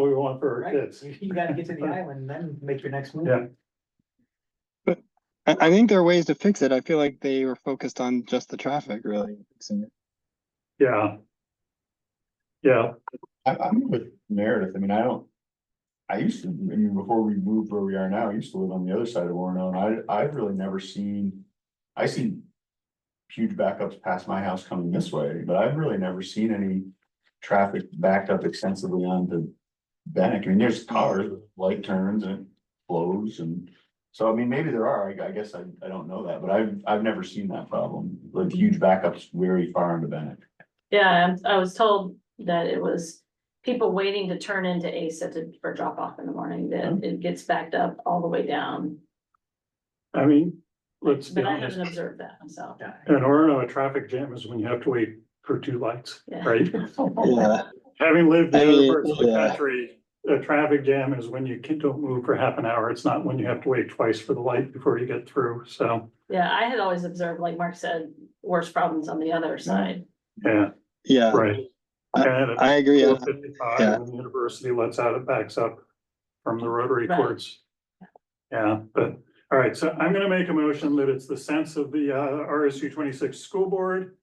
what we want for our
Right,
kids.
you gotta get to the island and then make your next move.
Yeah.
I think there are ways to fix it. I feel like they were focused on just the traffic, really fixing it.
Yeah. Yeah,
I'm with Meredith. I mean, before we moved where we are now, I used to live on the other side of Orono, and I've really never seen, I see huge backups past my house coming this way, but I've really never seen any traffic backed up extensively onto Bannock. I mean, there's cars, light turns and it flows, and so, I mean, maybe there are, I guess I don't know that, but I've never seen that problem, like huge backups very far into Bannock.
Yeah, I was told that it was people waiting to turn into ASA for drop off in the morning, that it gets backed up all the way down.
I mean, let's be
But I
honest.
haven't observed that myself.
In Orono, a traffic jam is when you have to wait for 2 lights,
Yeah.
right?
Yeah.
Having lived in
I
other
mean,
parts of the
yeah.
country, a traffic jam is when you don't move for half an hour. It's not when you have to wait twice for the light before you get through, so,
Yeah, I had always observed, like Mark said, worse problems on the other side.
yeah,
Yeah,
right. And
I agree.
4:55,
Yeah.
when the university lets out, it backs up from the rotary
Right.
courts. Yeah, but, all right, so I'm gonna make a motion that it's the sense of the RSU 26 school board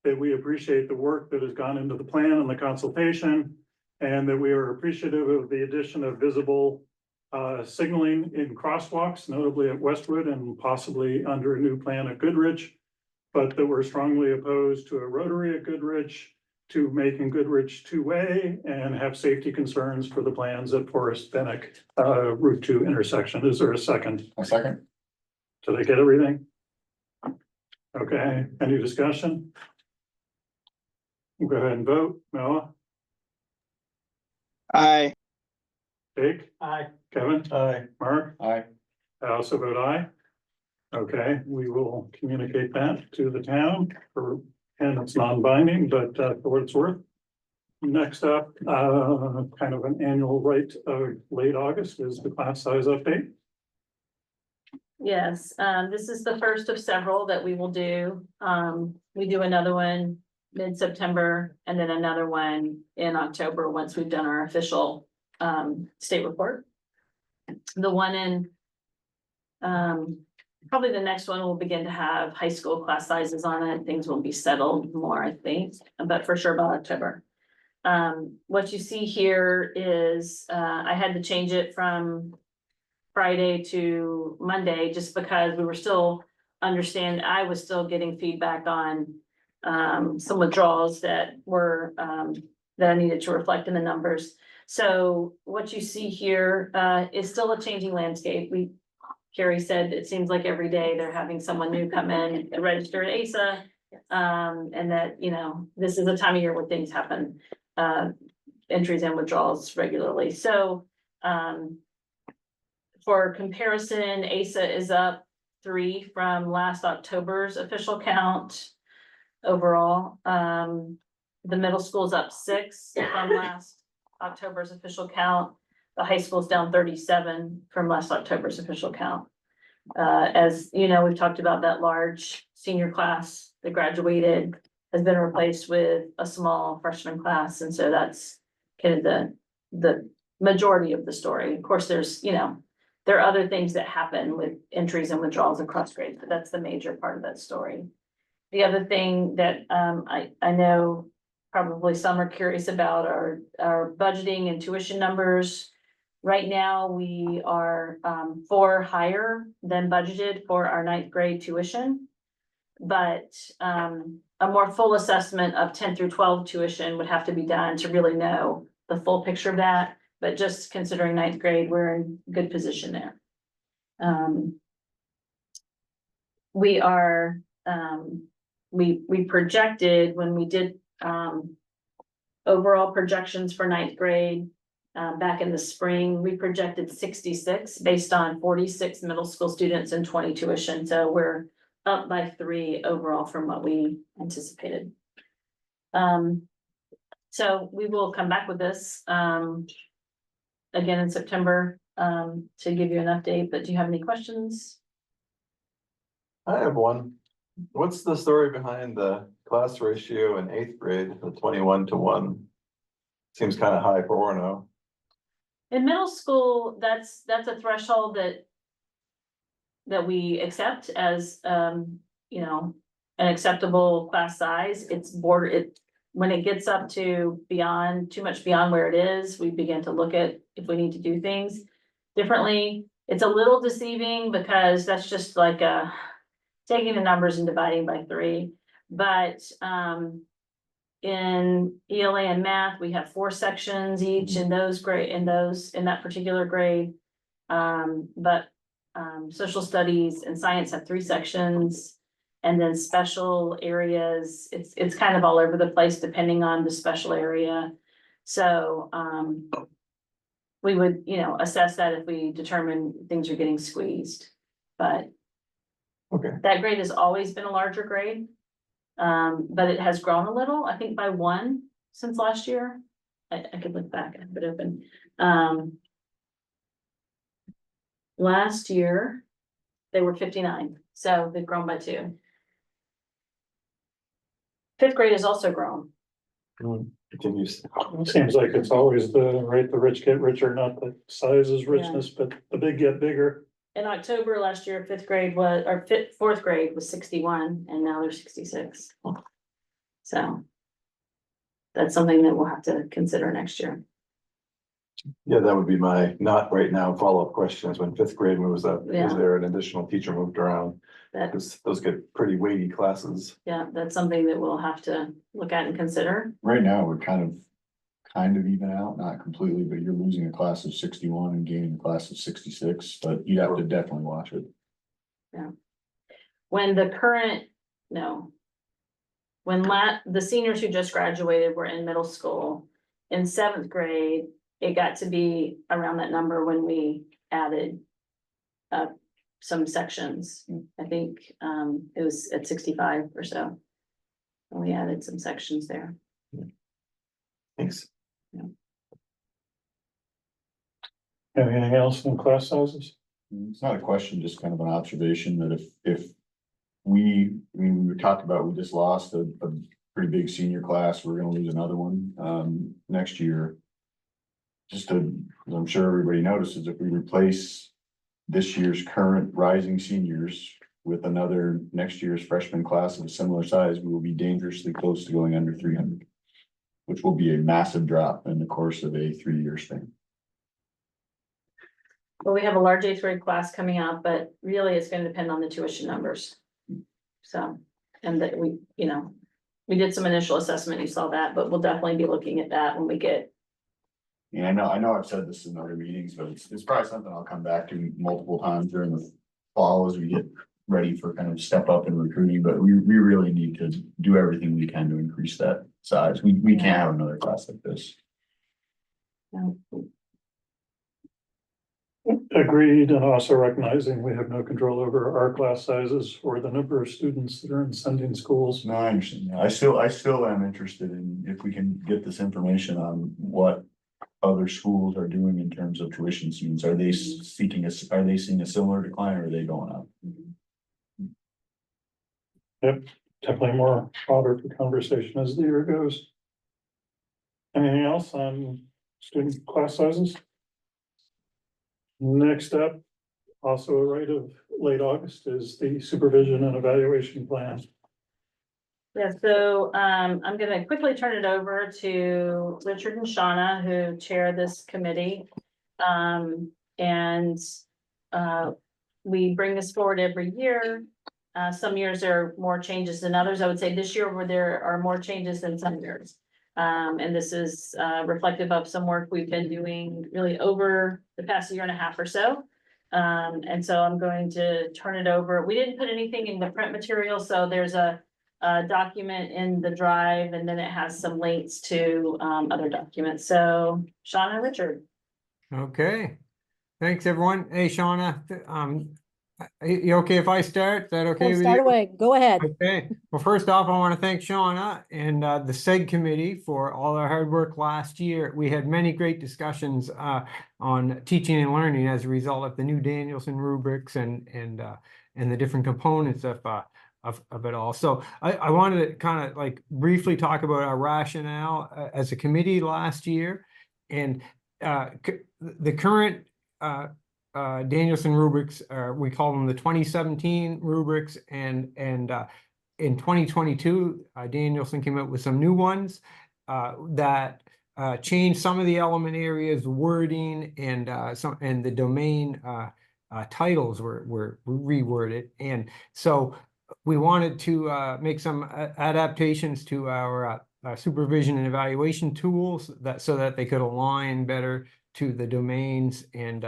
that we appreciate the work that has gone into the plan and the consultation, and that we are appreciative of the addition of visible signaling in crosswalks, notably at Westwood and possibly under a new plan at Goodrich, but that we're strongly opposed to a rotary at Goodrich, to making Goodrich two-way, and have safety concerns for the plans at Forest Bennock Route 2 intersection. Is there a second?
A second?
Did I get everything? Okay, any discussion? Go ahead and vote. Noah,
I
Jake,
Aye.
Kevin,
Aye.
Mark,
Aye.
I also vote aye. Okay, we will communicate that to the town and it's non-binding, but for what it's worth. Next up, kind of an annual rate of late August is the class size update.
Yes, this is the first of several that we will do. We do another one mid-September and then another one in October, once we've done our official state report. The one in probably the next one will begin to have high school class sizes on it. Things will be settled more, I think, but for sure by October. What you see here is I had to change it from Friday to Monday, just because we were still I was still getting feedback on some withdrawals that were that I needed to reflect in the numbers. So what you see here is still a changing landscape. Carrie said it seems like every day they're having someone new come in and register at ASA. And that, you know, this is a time of year where things happen, entries and withdrawals regularly. So for comparison, ASA is up 3 from last October's official count overall. The middle school's up 6 from last October's official count. The high school's down 37 from last October's official count. As you know, we've talked about that large senior class that graduated has been replaced with a small freshman class. And so that's kind of the majority of the story. Of course, there's, you know, there are other things that happen with entries and withdrawals across grades, but that's the major part of that story. The other thing that I know probably some are curious about are our budgeting and tuition numbers. Right now, we are 4 higher than budgeted for our 9th grade tuition. But a more full assessment of 10 through 12 tuition would have to be done to really know the full picture of that. But just considering 9th grade, we're in good position there. We are we projected when we did, overall projections for ninth grade. Back in the spring, we projected 66 based on 46 middle school students and 20 tuition, so we're up by 3 overall from what we anticipated. So we will come back with this, again in September, to give you an update, but do you have any questions?
I have one. What's the story behind the class ratio in eighth grade, the 21-1? Seems kind of high for Orno.
In middle school, that's a threshold that we accept as, you know, an acceptable class size. It's when it gets up to too much beyond where it is, we begin to look at if we need to do things differently. It's a little deceiving because that's just like taking the numbers and dividing by 3. But in ELA and math, we have 4 sections each in that particular grade. But social studies and science have 3 sections. And then special areas, it's kind of all over the place depending on the special area. So we would, you know, assess that if we determine things are getting squeezed. But
Okay.
that grade has always been a larger grade. But it has grown a little, I think by 1 since last year. I could look back, I have it open. Last year, they were 59, so they've grown by 2. 5th grade has also grown.
Continues.
It seems like it's always the rich get richer, not the size is richness, but the big get bigger.
In October last year, 4th grade was 61, and now they're 66. So that's something that we'll have to consider next year.
Yeah, that would be my not right now follow-up question is when 5th grade moves up,
Yeah.
is there an additional teacher moved around? Because those get pretty weighty classes.
Yeah, that's something that we'll have to look at and consider.
Right now, we're kind of even out, not completely, but you're losing a class of 61 and gaining a class of 66, but you have to definitely watch it.
When the seniors who just graduated were in middle school, in 7th grade, it got to be around that number when we added some sections. I think it was at 65 or so. And we added some sections there.
Thanks.
Anything else in class sizes?
It's not a question, just kind of an observation that if we talked about, we just lost a pretty big senior class, we're gonna lose another one next year. I'm sure everybody notices, if we replace this year's current rising seniors with another next year's freshman class of a similar size, we will be dangerously close to going under 300, which will be a massive drop in the course of a 3-year span.
Well, we have a large 8th grade class coming out, but really it's going to depend on the tuition numbers. So, and that we did some initial assessment, you saw that, but we'll definitely be looking at that when we get.
Yeah, I know I've said this in other meetings, but it's probably something I'll come back to multiple times during the fall as we get ready for kind of step up in recruiting, but we really need to do everything we can to increase that size. We can't have another class like this.
Agreed, and also recognizing we have no control over our class sizes or the number of students that are in sending schools.
No, I understand. I still am interested in if we can get this information on what other schools are doing in terms of tuition students. Are they seeing a similar decline, or are they going up?
Yep, definitely more fodder for conversation as the year goes. Anything else on student class sizes? Next up, also a right of late August, is the supervision and evaluation plan.
Yeah, so I'm gonna quickly turn it over to Richard and Shauna, who chair this committee. We bring this forward every year. Some years there are more changes than others. I would say this year where there are more changes than some years. And this is reflective of some work we've been doing really over the past 1.5 years or so. And so I'm going to turn it over. We didn't put anything in the print material, so there's a document in the drive, and then it has some links to, other documents. So Shauna, Richard.
Okay, thanks, everyone. Hey, Shauna, you okay if I start? Is that okay with
Start
you?
away, go ahead.
Okay, well, first off, I want to thank Shauna and the SEG committee for all our hard work last year. We had many great discussions on teaching and learning as a result of the new Danielson rubrics and the different components of it all. So I wanted to kind of like briefly talk about our rationale as a committee last year. And the current Danielson rubrics, we call them the 2017 rubrics, and in 2022, Danielson came up with some new ones that changed some of the element areas, wording, and the domain titles were reworded. And so we wanted to make some adaptations to our supervision and evaluation tools so that they could align better to the domains and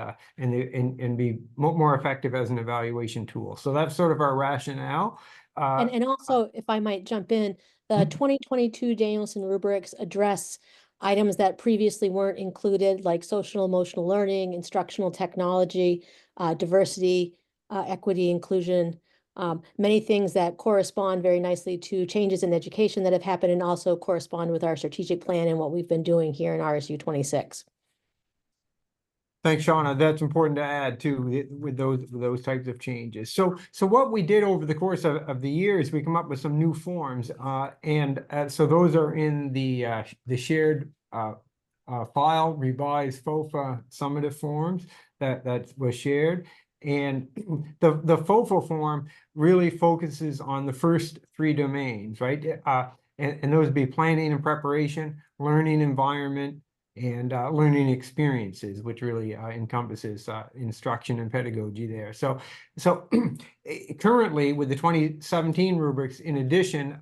be more effective as an evaluation tool. So that's sort of our rationale.
And also, if I might jump in, the 2022 Danielson rubrics address items that previously weren't included, like social emotional learning, instructional technology, diversity, equity, inclusion, many things that correspond very nicely to changes in education that have happened and also correspond with our strategic plan and what we've been doing here in RSU 26.
Thanks, Shauna. That's important to add too with those types of changes. So what we did over the course of the year is we come up with some new forms, and so those are in the shared file, revised FOFA summative forms that was shared. And the FOFA form really focuses on the first three domains, right? And those would be planning and preparation, learning environment, and learning experiences, which really encompasses instruction and pedagogy there. So currently with the 2017 rubrics, in addition,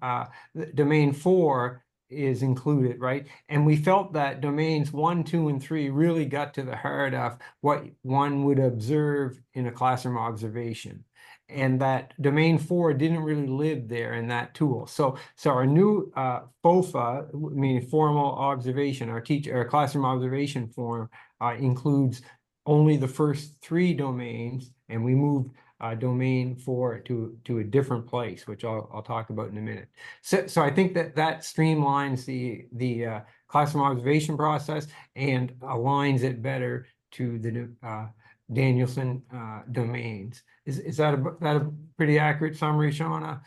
domain 4 is included, right? And we felt that domains 1, 2, and 3 really got to the heart of what one would observe in a classroom observation. And that domain 4 didn't really live there in that tool. So our new FOFA, meaning formal observation, our classroom observation form includes only the first three domains, and we moved domain 4 to a different place, which I'll talk about in a minute. So I think that streamlines the classroom observation process and aligns it better to the Danielson domains. Is that a pretty accurate summary, Shauna?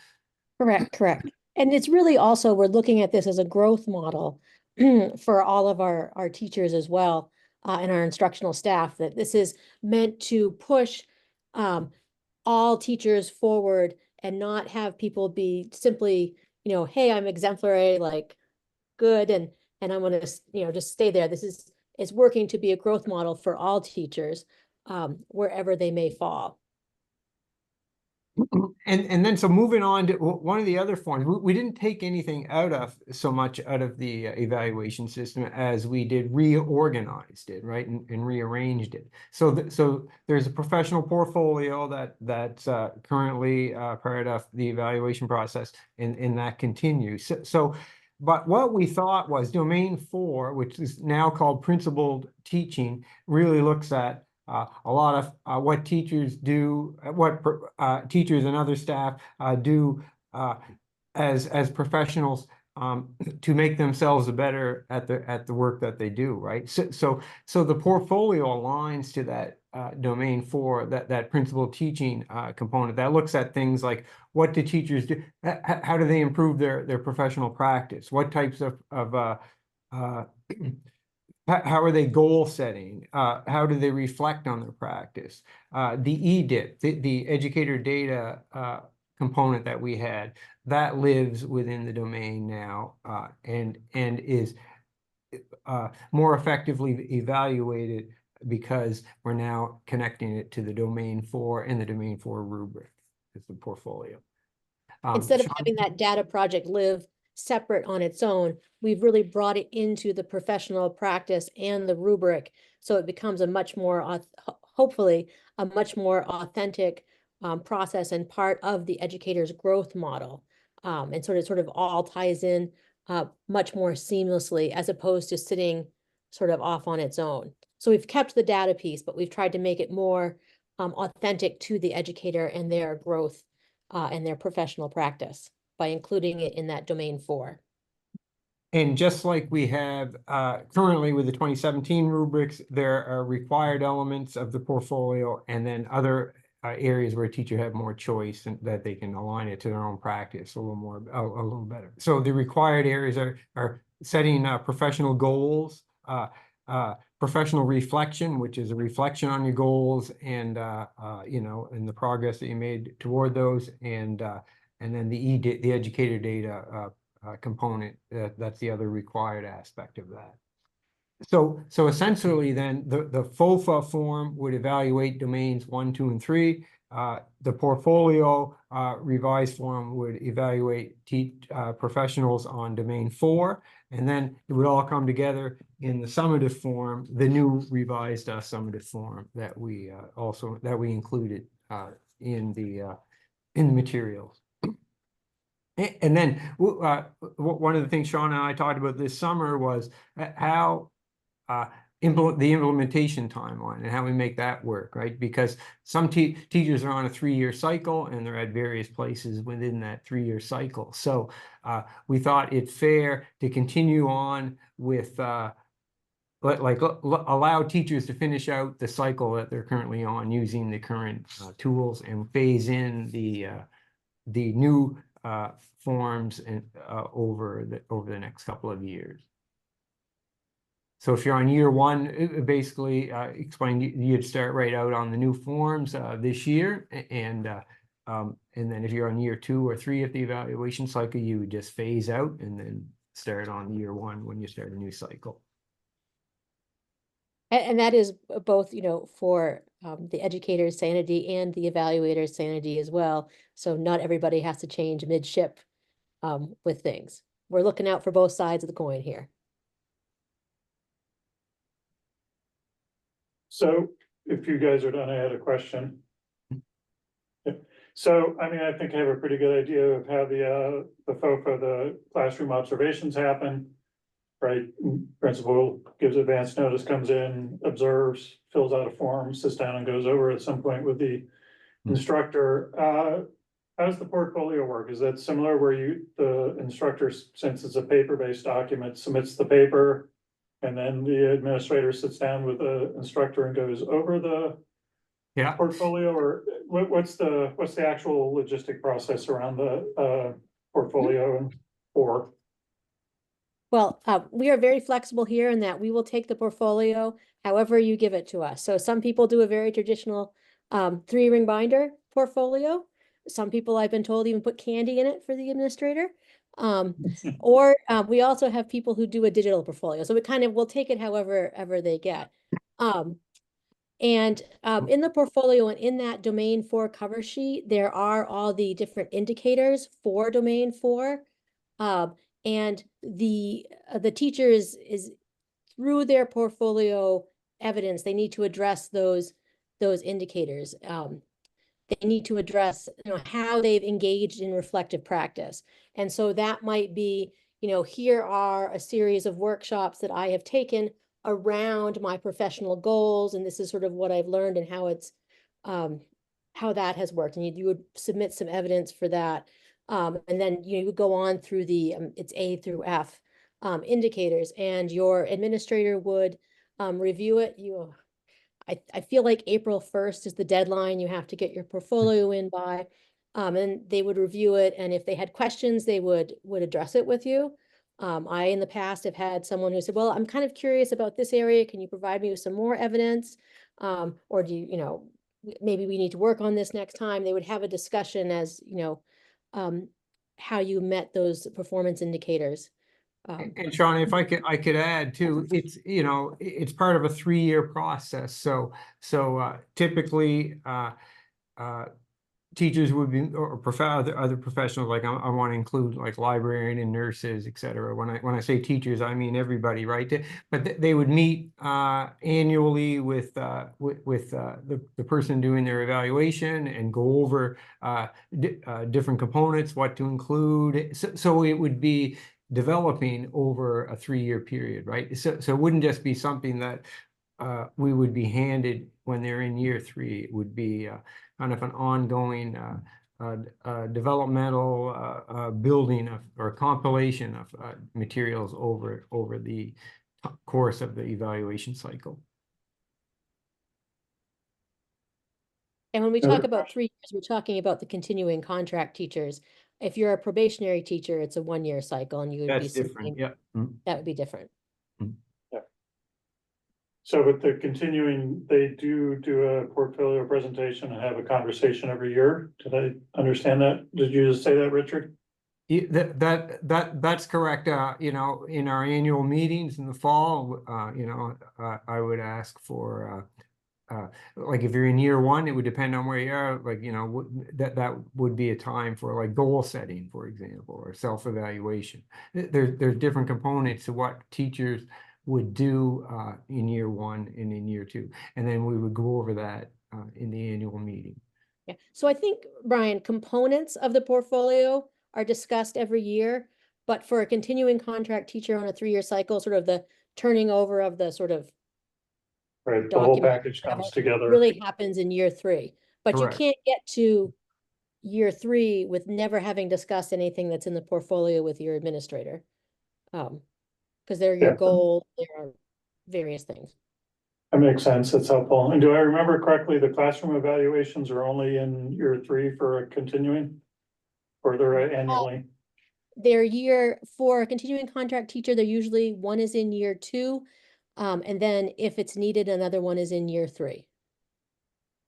Correct. And it's really also, we're looking at this as a growth model for all of our teachers as well, and our instructional staff, that this is meant to push all teachers forward and not have people be simply, hey, I'm exemplary, like good, and I'm going to, just stay there. It's working to be a growth model for all teachers, wherever they may fall.
And then so moving on to one of the other forms, we didn't take anything out of the evaluation system as we did reorganized it, right, and rearranged it. So there's a professional portfolio that's currently part of the evaluation process, and that continues. But what we thought was domain 4, which is now called principled teaching, really looks at a lot of what teachers do, what teachers and other staff do as professionals to make themselves better at the work that they do, right? So the portfolio aligns to that domain 4, that principled teaching component that looks at things like what do teachers do, how do they improve their professional practice, what types of how are they goal setting? How do they reflect on their practice? The EDIT, the educator data component that we had, that lives within the domain now and is more effectively evaluated because we're now connecting it to the domain 4 and the domain 4 rubric as the portfolio.
Instead of having that data project live separate on its own, we've really brought it into the professional practice and the rubric, so it becomes a much more, hopefully, a much more authentic process and part of the educator's growth model. And sort of all ties in much more seamlessly as opposed to sitting sort of off on its own. So we've kept the data piece, but we've tried to make it more authentic to the educator and their growth and their professional practice by including it in that domain 4.
And just like we have currently with the 2017 rubrics, there are required elements of the portfolio and then other areas where a teacher have more choice and that they can align it to their own practice a little better. So the required areas are setting professional goals, professional reflection, which is a reflection on your goals and you know, and the progress that you made toward those, and then the educator data component, that's the other required aspect of that. So essentially then the FOFA form would evaluate domains 1, 2, and 3. The portfolio revised form would evaluate professionals on domain 4, and then it would all come together in the summative form, the new revised summative form that we included in the materials. And then one of the things Sean and I talked about this summer was how the implementation timeline and how we make that work, right? Because some teachers are on a 3-year cycle and they're at various places within that 3-year cycle. So we thought it fair to continue on with allow teachers to finish out the cycle that they're currently on using the current tools and phase in the new forms and over the next couple of years. So if you're on year 1, it basically explained you'd start right out on the new forms this year, and then if you're on year 2 or 3 of the evaluation cycle, you would just phase out and then start on year 1 when you start a new cycle.
And that is both, you know, for the educator's sanity and the evaluator's sanity as well. So not everybody has to change midship with things. We're looking out for both sides of the coin here.
So if you guys are done, I had a question. So, I mean, I think I have a pretty good idea of how the FOFA, the classroom observations happen. Right, principal gives advance notice, comes in, observes, fills out a form, sits down and goes over at some point with the instructor. How does the portfolio work? Is that similar where the instructor, since it's a paper-based document, submits the paper and then the administrator sits down with the instructor and goes over the portfolio, or what's the actual logistic process around the portfolio and
Well, we are very flexible here in that we will take the portfolio however you give it to us. So some people do a very traditional 3-ring binder portfolio. Some people, I've been told, even put candy in it for the administrator. Or we also have people who do a digital portfolio. So we'll take it however they get. And in the portfolio and in that domain 4 cover sheet, there are all the different indicators for domain 4. And the teacher is through their portfolio evidence, they need to address those indicators. They need to address, you know, how they've engaged in reflective practice. And so that might be, you know, here are a series of workshops that I have taken around my professional goals, and this is sort of what I've learned and how it's how that has worked. And you would submit some evidence for that. And then you would go on through the it's A through F indicators, and your administrator would review it. I feel like April 1st is the deadline. You have to get your portfolio in by, and they would review it. And if they had questions, they would address it with you. I, in the past, have had someone who said, well, I'm kind of curious about this area. Can you provide me with some more evidence? Or do you, you know, maybe we need to work on this next time. They would have a discussion as, you know, how you met those performance indicators.
And Sean, if I could add too, it's, you know, it's part of a 3-year process. So typically teachers would be, or other professionals, like I want to include like librarian and nurses, et cetera. When I say teachers, I mean everybody, right? But they would meet annually with the person doing their evaluation and go over different components, what to include. So it would be developing over a 3-year period, right? So it wouldn't just be something that we would be handed when they're in year 3. It would be kind of an ongoing developmental building of or compilation of materials over the course of the evaluation cycle.
And when we
Other
talk about 3 years, we're talking about the continuing contract teachers. If you're a probationary teacher, it's a 1-year cycle and you would be
That's different,
submitting-
yeah. Mhm.
That would be different.
So with the continuing, they do a portfolio presentation and have a conversation every year. Did I understand that? Did you just say that, Richard?
That's correct. You know, in our annual meetings in the fall, you know, I would ask for like if you're in year 1, it would depend on where you are. Like, you know, that would be a time for like goal setting, for example, or self-evaluation. There's different components to what teachers would do in year 1 and in year 2, and then we would go over that in the annual meeting.
Yeah. So I think, Brian, components of the portfolio are discussed every year, but for a continuing contract teacher on a 3-year cycle, sort of the turning over of the sort of
Right, the whole
document
package comes together.
really happens in year 3. But
Correct.
you can't get to year 3 with never having discussed anything that's in the portfolio with your administrator. Because they're your
Yeah.
goal, there are various things.
That makes sense. That's helpful. And do I remember correctly, the classroom evaluations are only in year 3 for a continuing? Or they're annually?
For a continuing contract teacher, they're usually one is in year 2. And then if it's needed, another one is in year 3.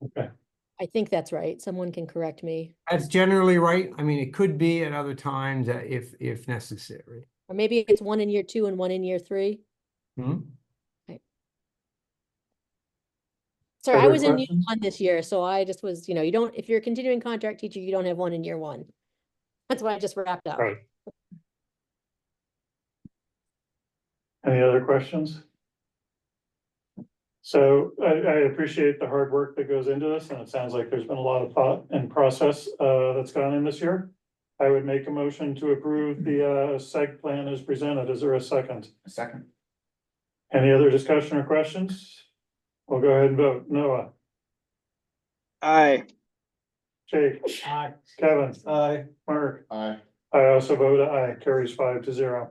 Okay.
I think that's right. Someone can correct me.
That's generally right. I mean, it could be at other times if necessary.
Or maybe it's one in year 2 and one in year 3.
Hmm?
Sorry, I
Other
was in year
questions?
1 this year, so I just was, you know, you don't, if you're a continuing contract teacher, you don't have one in year 1. That's why I just wrapped up.
Right. Any other questions? So I appreciate the hard work that goes into this, and it sounds like there's been a lot of thought and process that's gone in this year. I would make a motion to approve the SEG plan as presented. Is there a second?
A second.
Any other discussion or questions? We'll go ahead and vote. Noah,
Aye.
Jake,
Aye.
Kevin,
Aye.
Mark.
Aye.
I also vote aye, carries 5-0.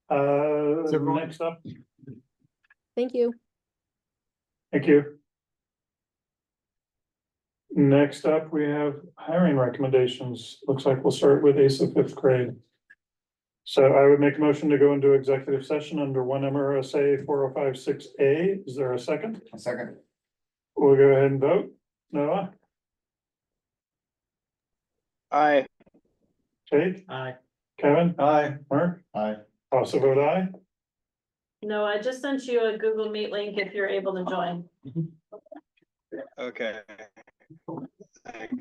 everyone-
Next up,
Thank you.
thank you. Next up, we have hiring recommendations. Looks like we'll start with ACE of 5th grade. So I would make a motion to go into executive session under 1 MRSA 4056A. Is there a second?
A second.
We'll go ahead and vote. Noah,
Aye.
Jake,
Aye.
Kevin,
Aye.
Mark,
Aye.
also vote aye.
No, I just sent you a Google Meet link if you're able to join.
Okay.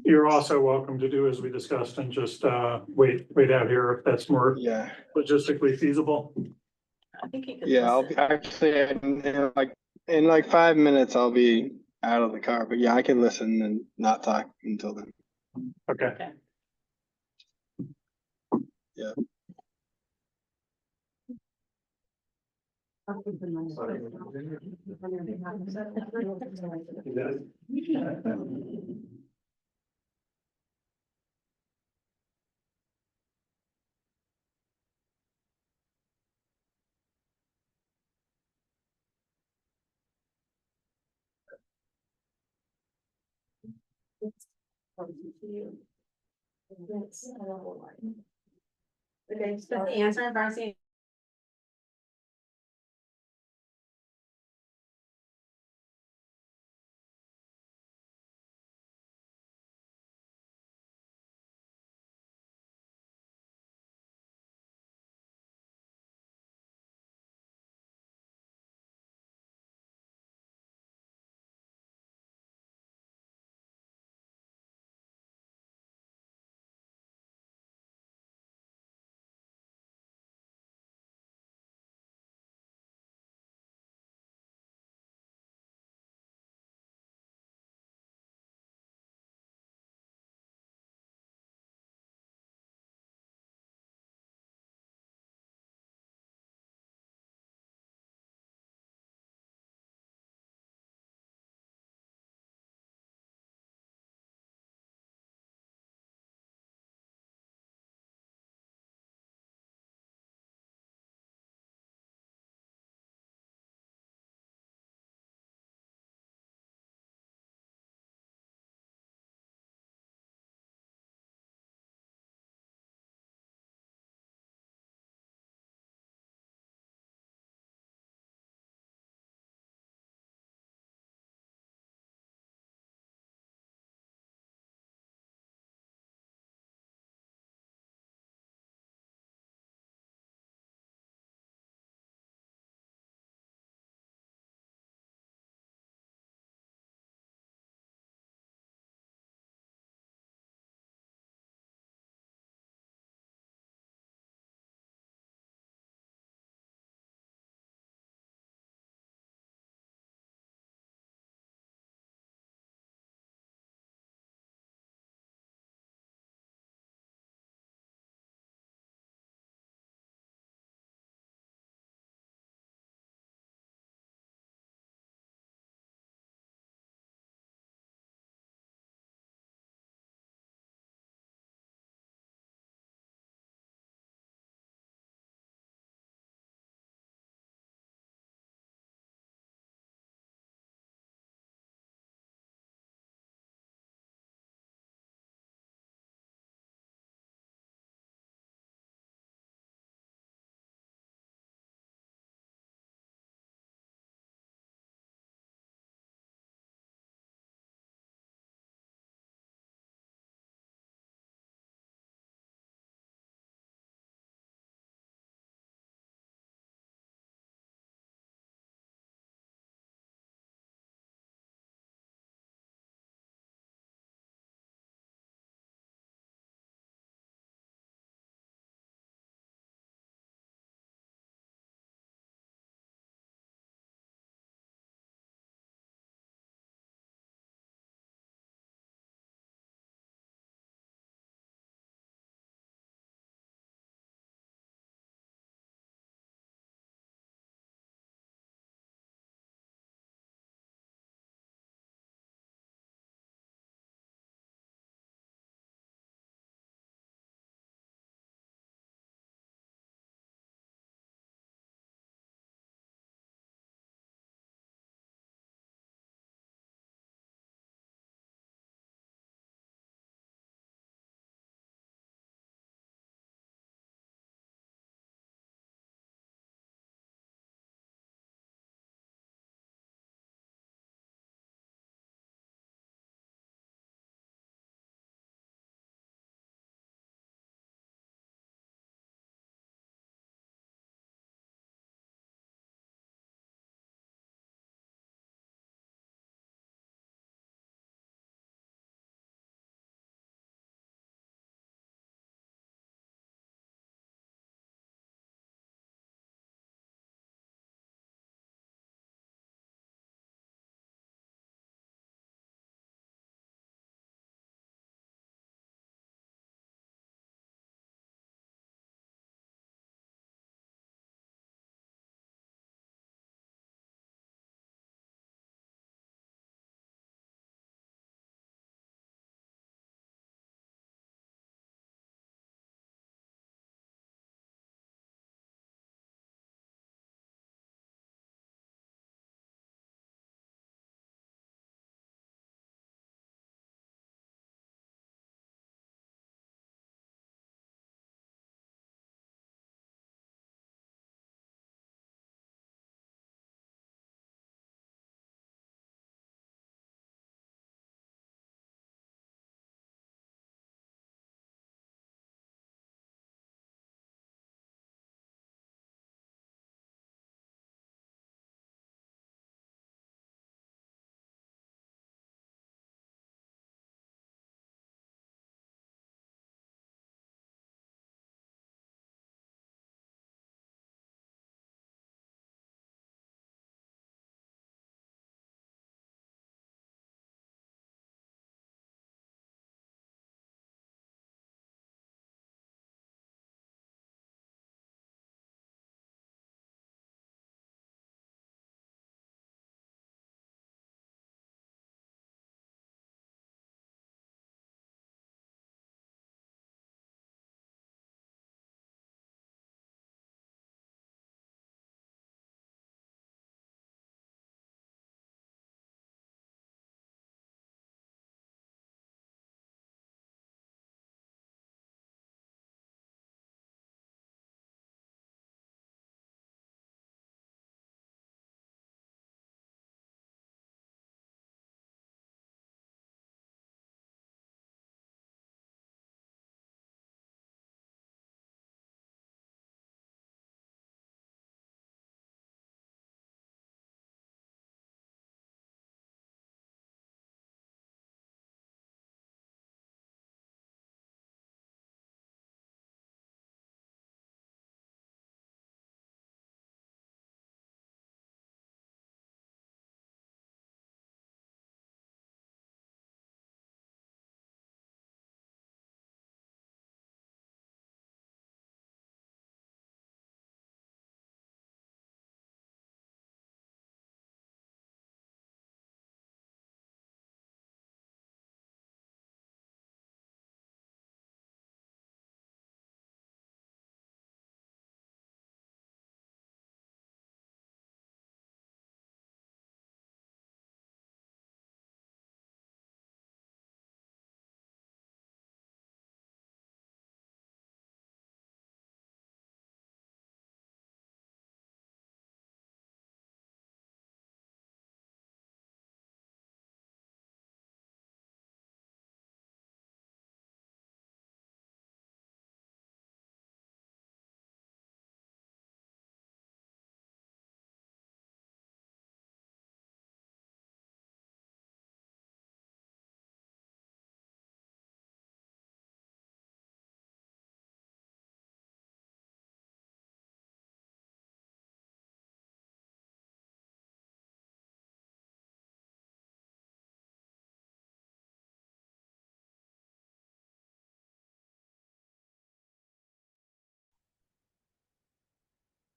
You're also welcome to do as we discussed and just wait out here if that's more
Yeah.
logistically feasible.
I think you could.
Yeah, I'll be
listen.
actually in like 5 minutes I'll be out of the car, but yeah, I can listen and not talk until then.
Okay.
Okay.
Yeah.
Okay, so the answer, Darcy.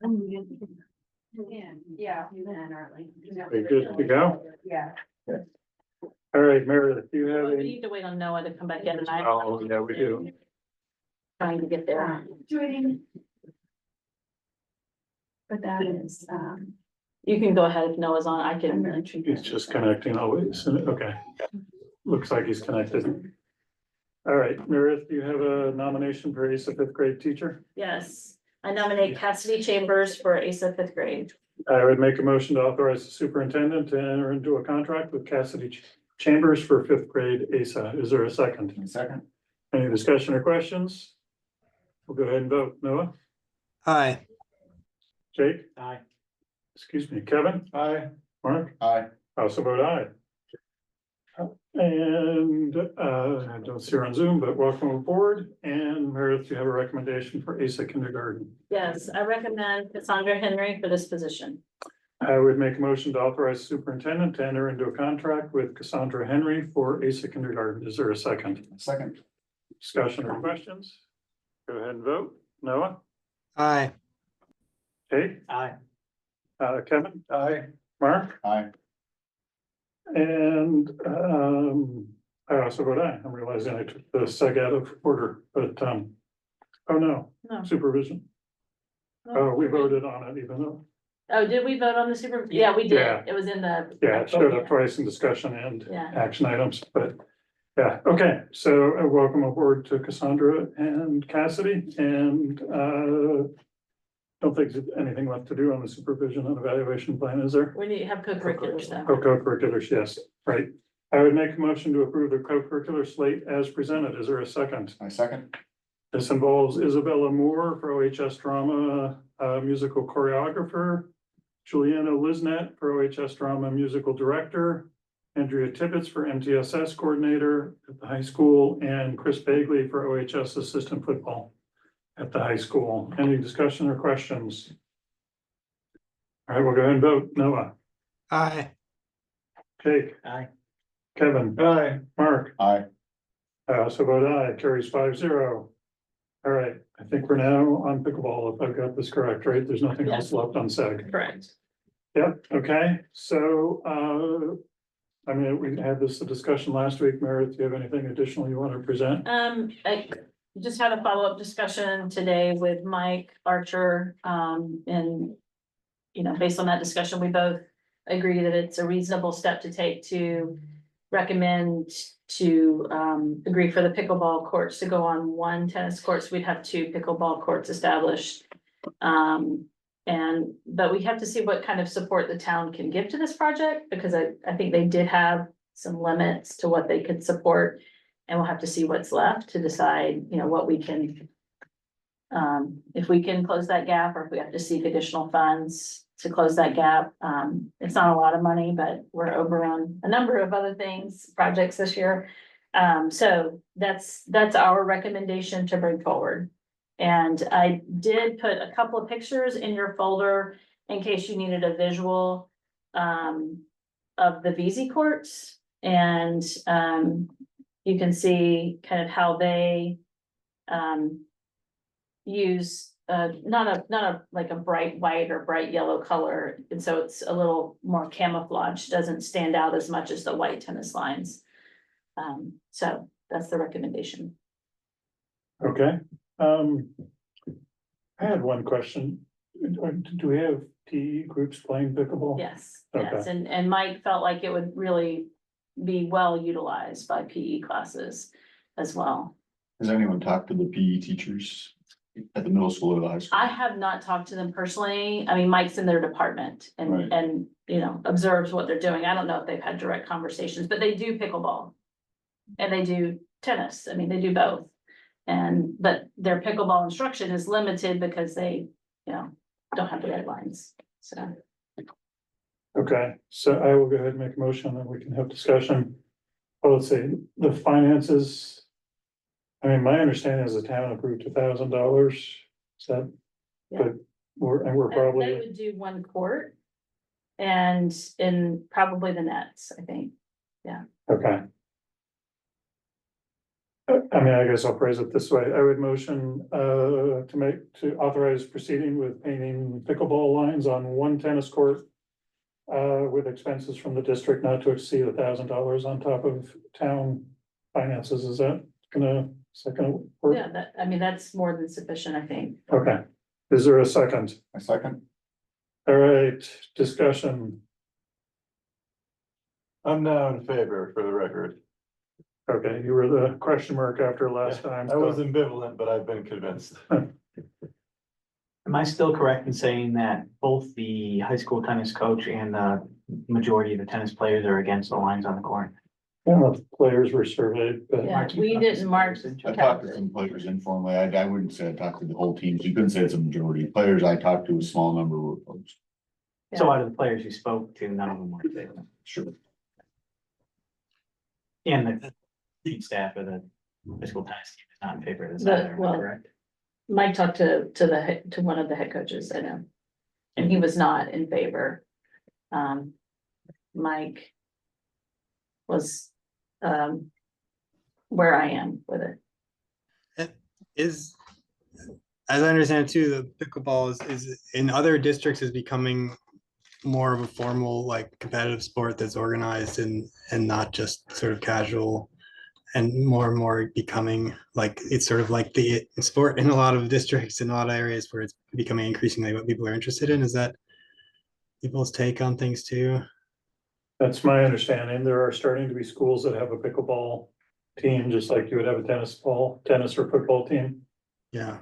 Yeah, you then, aren't we?
Are you good to go?
Yeah.
All right, Meredith, do you have
We
any?
need to wait on Noah to come back in and I'm
Oh, yeah, we do.
trying to get there.
Joining. But that is,
You can go ahead if Noah's on. I
I'm
can.
really intrigued.
He's just connecting always. Okay. Looks like he's connected. All right, Meredith, do you have a nomination for ACE fifth grade teacher?
Yes, I nominate Cassidy Chambers for ASA fifth grade.
I would make a motion to authorize the superintendent to enter into a contract with Cassidy Chambers for fifth grade ASA. Is there a second?
Second.
Any discussion or questions? We'll go ahead and vote. Noah?
Aye.
Jake?
Aye.
Excuse me, Kevin?
Aye.
Mark?
Aye.
I also vote aye. And I don't see her on Zoom, but welcome aboard. And Meredith, you have a recommendation for ASA kindergarten.
Yes, I recommend Cassandra Henry for this position.
I would make a motion to authorize the superintendent to enter into a contract with Cassandra Henry for ASA kindergarten. Is there a second?
Second.
Discussion or questions? Go ahead and vote. Noah?
Aye.
Kate?
Aye.
Kevin?
Aye.
Mark?
Aye.
And I also vote aye. I'm realizing I took the seg out of order, but oh no,
No.
supervision. Oh, we voted on it even though,
Oh, did we vote on the super? Yeah, we
Yeah.
did. It was in the.
yeah, it showed up twice in discussion and
Yeah.
action items, but yeah, okay. So welcome aboard to Cassandra and Cassidy and don't think there's anything left to do on the supervision and evaluation plan, is there?
We need to have co-curriculars
Oh,
though.
co-curriculars, yes, right. I would make a motion to approve the co-curricular slate as presented. Is there a second?
My second.
This involves Isabella Moore for OHS drama, musical choreographer, Juliana Lisnet for OHS drama musical director, Andrea Tibbetts for MTSS coordinator at the high school, and Chris Bagley for OHS assistant football at the high school. Any discussion or questions? All right, we'll go ahead and vote. Noah,
Aye.
Jake,
Aye.
Kevin,
Aye.
Mark.
Aye.
I also vote aye, carries 5-0. All right, I think we're now on pickleball, if I've got this correct, right? There's nothing else left on SEG.
Correct.
Yep, okay, so, I mean, we had this discussion last week. Meredith, do you have anything additional you want to present?
I just had a follow-up discussion today with Mike Archer, and, you know, based on that discussion, we both agree that it's a reasonable step to take to recommend to, agree for the pickleball courts to go on one tennis courts. We'd have 2 pickleball courts established. But we have to see what kind of support the town can give to this project, because I think they did have some limits to what they could support. And we'll have to see what's left to decide, you know, what we can, if we can close that gap, or if we have to seek additional funds to close that gap. It's not a lot of money, but we're over on a number of other things, projects this year. So that's our recommendation to bring forward. And I did put a couple of pictures in your folder in case you needed a visual of the VZ courts. And you can see kind of how they use not a like a bright white or bright yellow color. And so it's a little more camouflage, doesn't stand out as much as the white tennis lines. So that's the recommendation.
Okay, I had one question. Do we have PE groups playing pickleball?
Yes,
Okay.
yes, and Mike felt like it would really be well utilized by PE classes as well.
Has anyone talked to the PE teachers at the middle school or the high school?
I have not talked to them personally. I mean, Mike's in their department
Right.
and, you know, observes what they're doing. I don't know if they've had direct conversations, but they do pickleball. And they do tennis. I mean, they do both. But their pickleball instruction is limited because they, you know, don't have the red lines, so.
Okay, so I will go ahead and make a motion and we can have discussion. Well, let's see, the finances. I mean, my understanding is the town approved $1,000. Is that?
Yeah.
But we're
They
probably,
would do one court. And in probably the nets, I think.
okay. I mean, I guess I'll phrase it this way. I would motion to authorize proceeding with painting pickleball lines on one tennis court. With expenses from the district not to exceed $1,000 on top of town finances. Is that gonna work?
Yeah, that, I mean, that's more than sufficient, I think.
Okay. Is there a second?
A second?
All right, discussion.
I'm now in favor for the record.
Okay, you were the question mark after last time.
I was ambivalent, but I've been convinced.
Am I still correct in saying that both the high school tennis coach and the majority of the tennis players are against the lines on the court?
I don't know if the players were surveyed, but
Yeah, we didn't mark.
I talked to some players informally. I wouldn't say I talked to the whole team. You couldn't say it's a majority. Players I talked to, a small number were opposed.
So out of the players you spoke to, none of them were in favor.
Sure.
And the team staff of the high school tennis team is not in favor of this
The-
either, am I
well,
correct?
Mike talked to one of the head coaches, I know. And he was not in favor. Mike was, where I am with it.
Is, as I understand it too, the pickleball is in other districts is becoming more of a formal, like competitive sport that's organized and not just sort of casual, and more becoming like it's sort of like the sport in a lot of districts in a lot of areas where it's becoming increasingly what people are interested in. Is that people's take on things too?
that's my understanding. There are starting to be schools that have a pickleball team, just like you would have a tennis or football team
Yeah.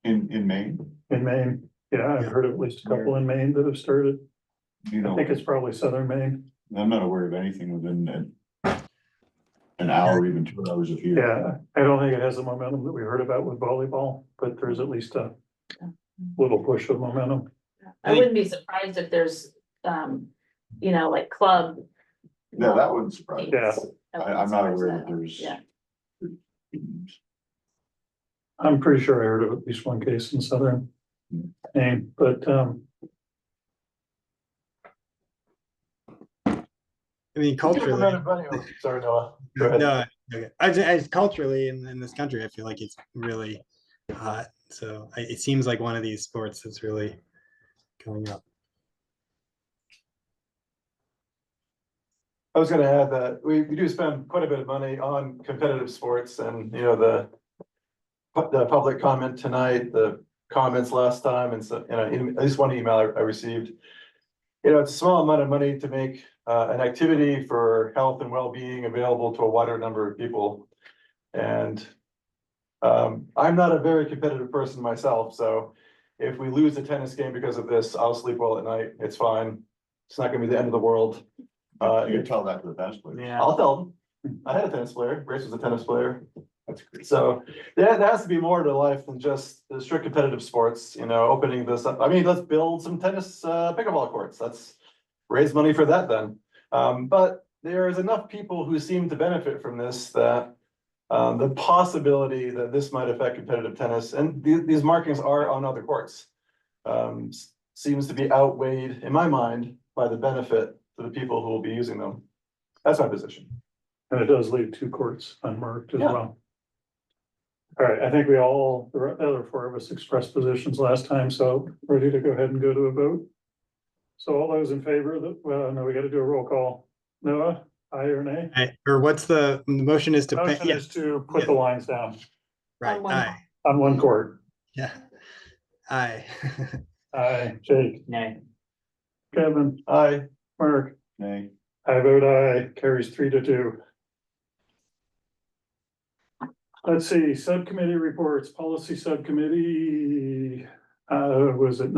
In Maine,
in Maine. Yeah, I've heard of at least a couple in Maine that have started.
you
I
know,
think it's probably southern Maine.
I'm not aware of anything within an hour, even 2 hours of here.
Yeah, I don't think it has the momentum that we heard about with volleyball, but there's at least a little push of momentum.
I wouldn't be surprised if there's, like club.
Yeah, that wouldn't surprise me.
Yeah.
I'm not aware that there's.
Yeah.
I'm pretty sure I heard of at least one case in southern Maine, but,
I mean, culturally,
Sorry, Noah. Go ahead.
no, okay. As culturally in this country, I feel like it's really hot. So it seems like one of these sports that's really going up.
I was gonna add that we do spend quite a bit of money on competitive sports and, the public comment tonight, the comments last time, and so, at least one email I received. It's a small amount of money to make an activity for health and well-being available to a wider number of people. And I'm not a very competitive person myself, so if we lose a tennis game because of this, I'll sleep well at night. It's fine. It's not gonna be the end of the world.
You can tell that to the tennis players.
Yeah.
I'll tell them. I had a tennis player. Grace was a tennis player.
That's great.
So there has to be more to life than just the strict competitive sports, opening this up. I mean, let's build some tennis pickleball courts. Let's raise money for that then. But there's enough people who seem to benefit from this that the possibility that this might affect competitive tennis, and these markings are on other courts, seems to be outweighed, in my mind, by the benefit to the people who will be using them. That's my position.
and it does leave 2 courts unmarked as
Yeah.
well. All right, I think the other 4 of us expressed positions last time, so ready to go ahead and go to a vote. So all those in favor that, well, no, we gotta do a roll call. Noah, aye or nay?
Or what's the motion is to pay?
Motion is to put the lines down
Right.
On one
Aye.
on one court.
Yeah. Aye.
Aye, Jake,
Nay.
Kevin,
Aye.
Mark,
Nay.
I vote aye, carries 3-2. Let's see, subcommittee reports, policy subcommittee, was it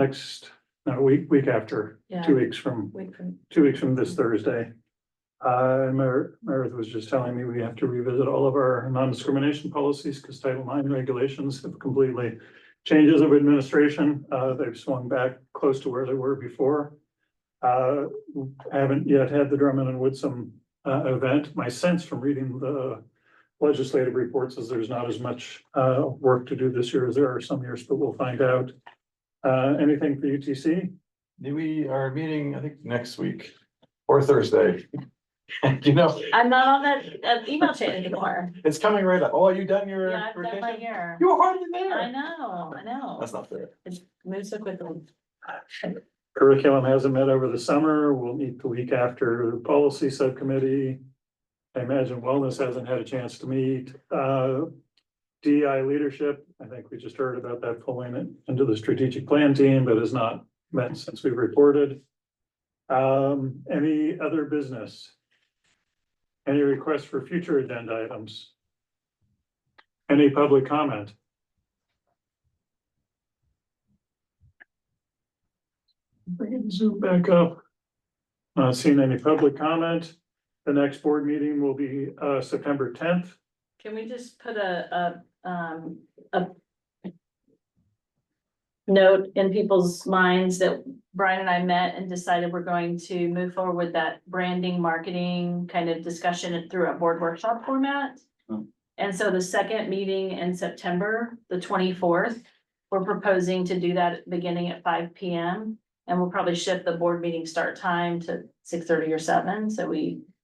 week after,
Yeah.
2 weeks from,
Wait for,
2 weeks from this Thursday. Meredith was just telling me we have to revisit all of our non-discrimination policies because Title IX regulations have completely changes of administration. They've swung back close to where they were before. Haven't yet had the Drummond and Woodsum event. My sense from reading the legislative reports is there's not as much work to do this year as there are some years, but we'll find out. Anything for UTC?
We are meeting, I think, next week or Thursday.
You know,
I'm not on that email chain anymore.
it's coming right up. Oh, are you done your
Yeah, I've done my
vacation?
year.
You were hardly
I
there.
know.
That's not fair.
It moves so quickly.
Curriculum hasn't met over the summer. We'll meet the week after the policy subcommittee. I imagine wellness hasn't had a chance to meet. DEI leadership, I think we just heard about that pulling it into the strategic plan team, but has not met since we reported. Any other business? Any requests for future agenda items? Any public comment? We can zoom back up. Not seeing any public comment. The next board meeting will be September 10th.
Can we just put a note in people's minds that Brian and I met and decided we're going to move forward with that branding, marketing kind of discussion through a board workshop format? And so the second meeting in September, the 24th, we're proposing to do that beginning at 5 p.m. And we'll probably shift the board meeting start time to 6:30 or 7. So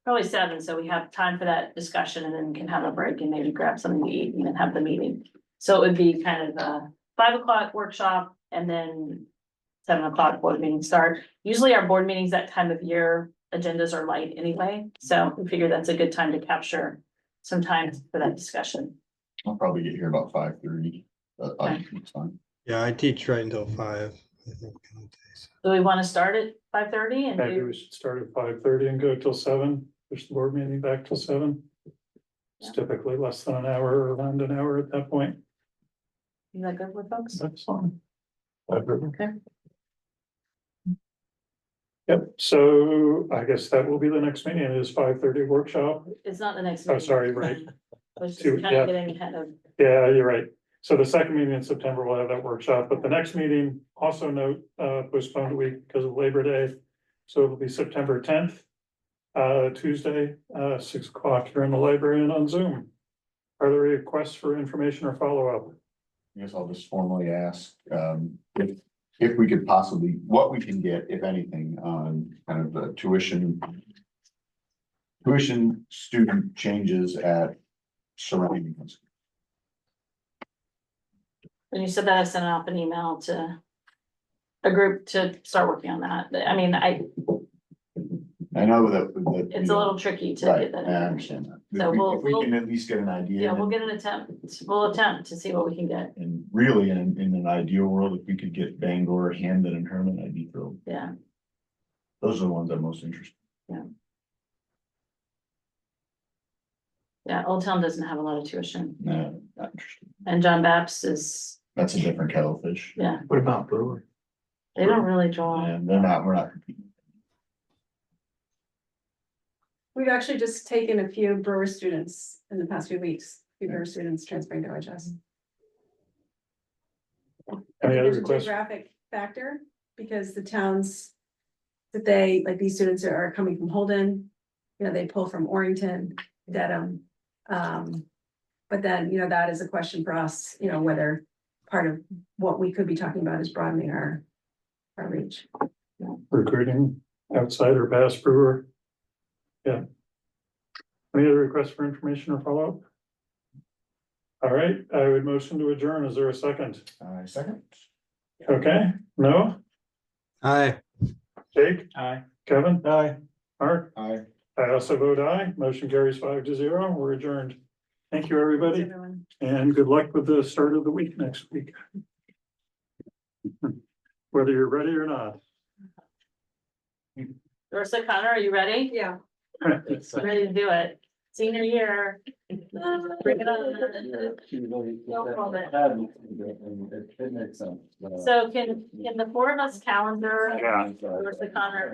probably 7, so we have time for that discussion and then can have a break and maybe grab something to eat and then have the meeting. So it would be kind of a 5 o'clock workshop and then 7 o'clock board meeting start. Usually our board meetings that time of year, agendas are light anyway. So we figure that's a good time to capture some time for that discussion.
I'll probably get here about 5:30. It's fine.
Yeah, I teach right until 5. I think.
Do we want to start at 5:30 and
Maybe
do,
we should start at 5:30 and go till 7, push the board meeting back till 7. It's typically less than an hour or around an hour at that point.
is that good with folks?
That's fine.
Okay.
Yep, so I guess that will be the next meeting, is 5:30 workshop.
It's not the next.
Oh,
meeting.
sorry, right.
I was just
Two,
kind
yeah.
of getting ahead of.
Yeah, you're right. So the second meeting in September, we'll have that workshop, but the next meeting, also note, postponed a week because of Labor Day. So it'll be September 10th, Tuesday, 6 o'clock here in the library and on Zoom. Are there requests for information or follow-up?
I guess I'll just formally ask, if we could possibly, what we can get, if anything, on kind of the tuition student changes at surrounding schools.
When you said that, I sent out an email to a group to start working on that. I mean,
I know that.
it's a little tricky to
Right,
get that.
I
information.
understand that.
So
If we can at least get an idea.
Yeah, we'll get an attempt. We'll attempt to see what we can get.
And really, in an ideal world, if we could get Bangor, Hamden and Herman, I'd be thrilled.
Yeah.
Those are the ones I'm most interested.
Yeah, Old Town doesn't have a lot of tuition.
No, not interested.
And John Baptist is,
That's a different kettle of fish.
yeah,
What about Brewer?
they don't really draw.
And we're not competing.
We've actually just taken a few Brewer students in the past few weeks, few Brewer students transferring to OHS.
Any other
There's a
requests?
geographic factor because the towns that they, like these students are coming from Holden, you know, they pull from Orrington, Dedham. But then, you know, that is a question for us, you know, whether part of what we could be talking about is broadening our reach.
Recruiting outside or Bass Brewer. Yeah. Any other requests for information or follow-up? All right, I would motion to adjourn. Is there a second?
Second.
Okay, no?
Hi.
Jake?
Aye.
Kevin?
Aye.
Mark?
Aye.
I also vote aye. Motion carries 5-0. We're adjourned. Thank you,
Thanks,
everybody,
everyone.
and good luck with the start of the week next week. Whether you're ready or not.
Dorsa Connor, are you ready?
Yeah.
Ready to do it. Senior year. Bring it on. No problem. So can the four of us calendar
Yeah.
Dorsa Connor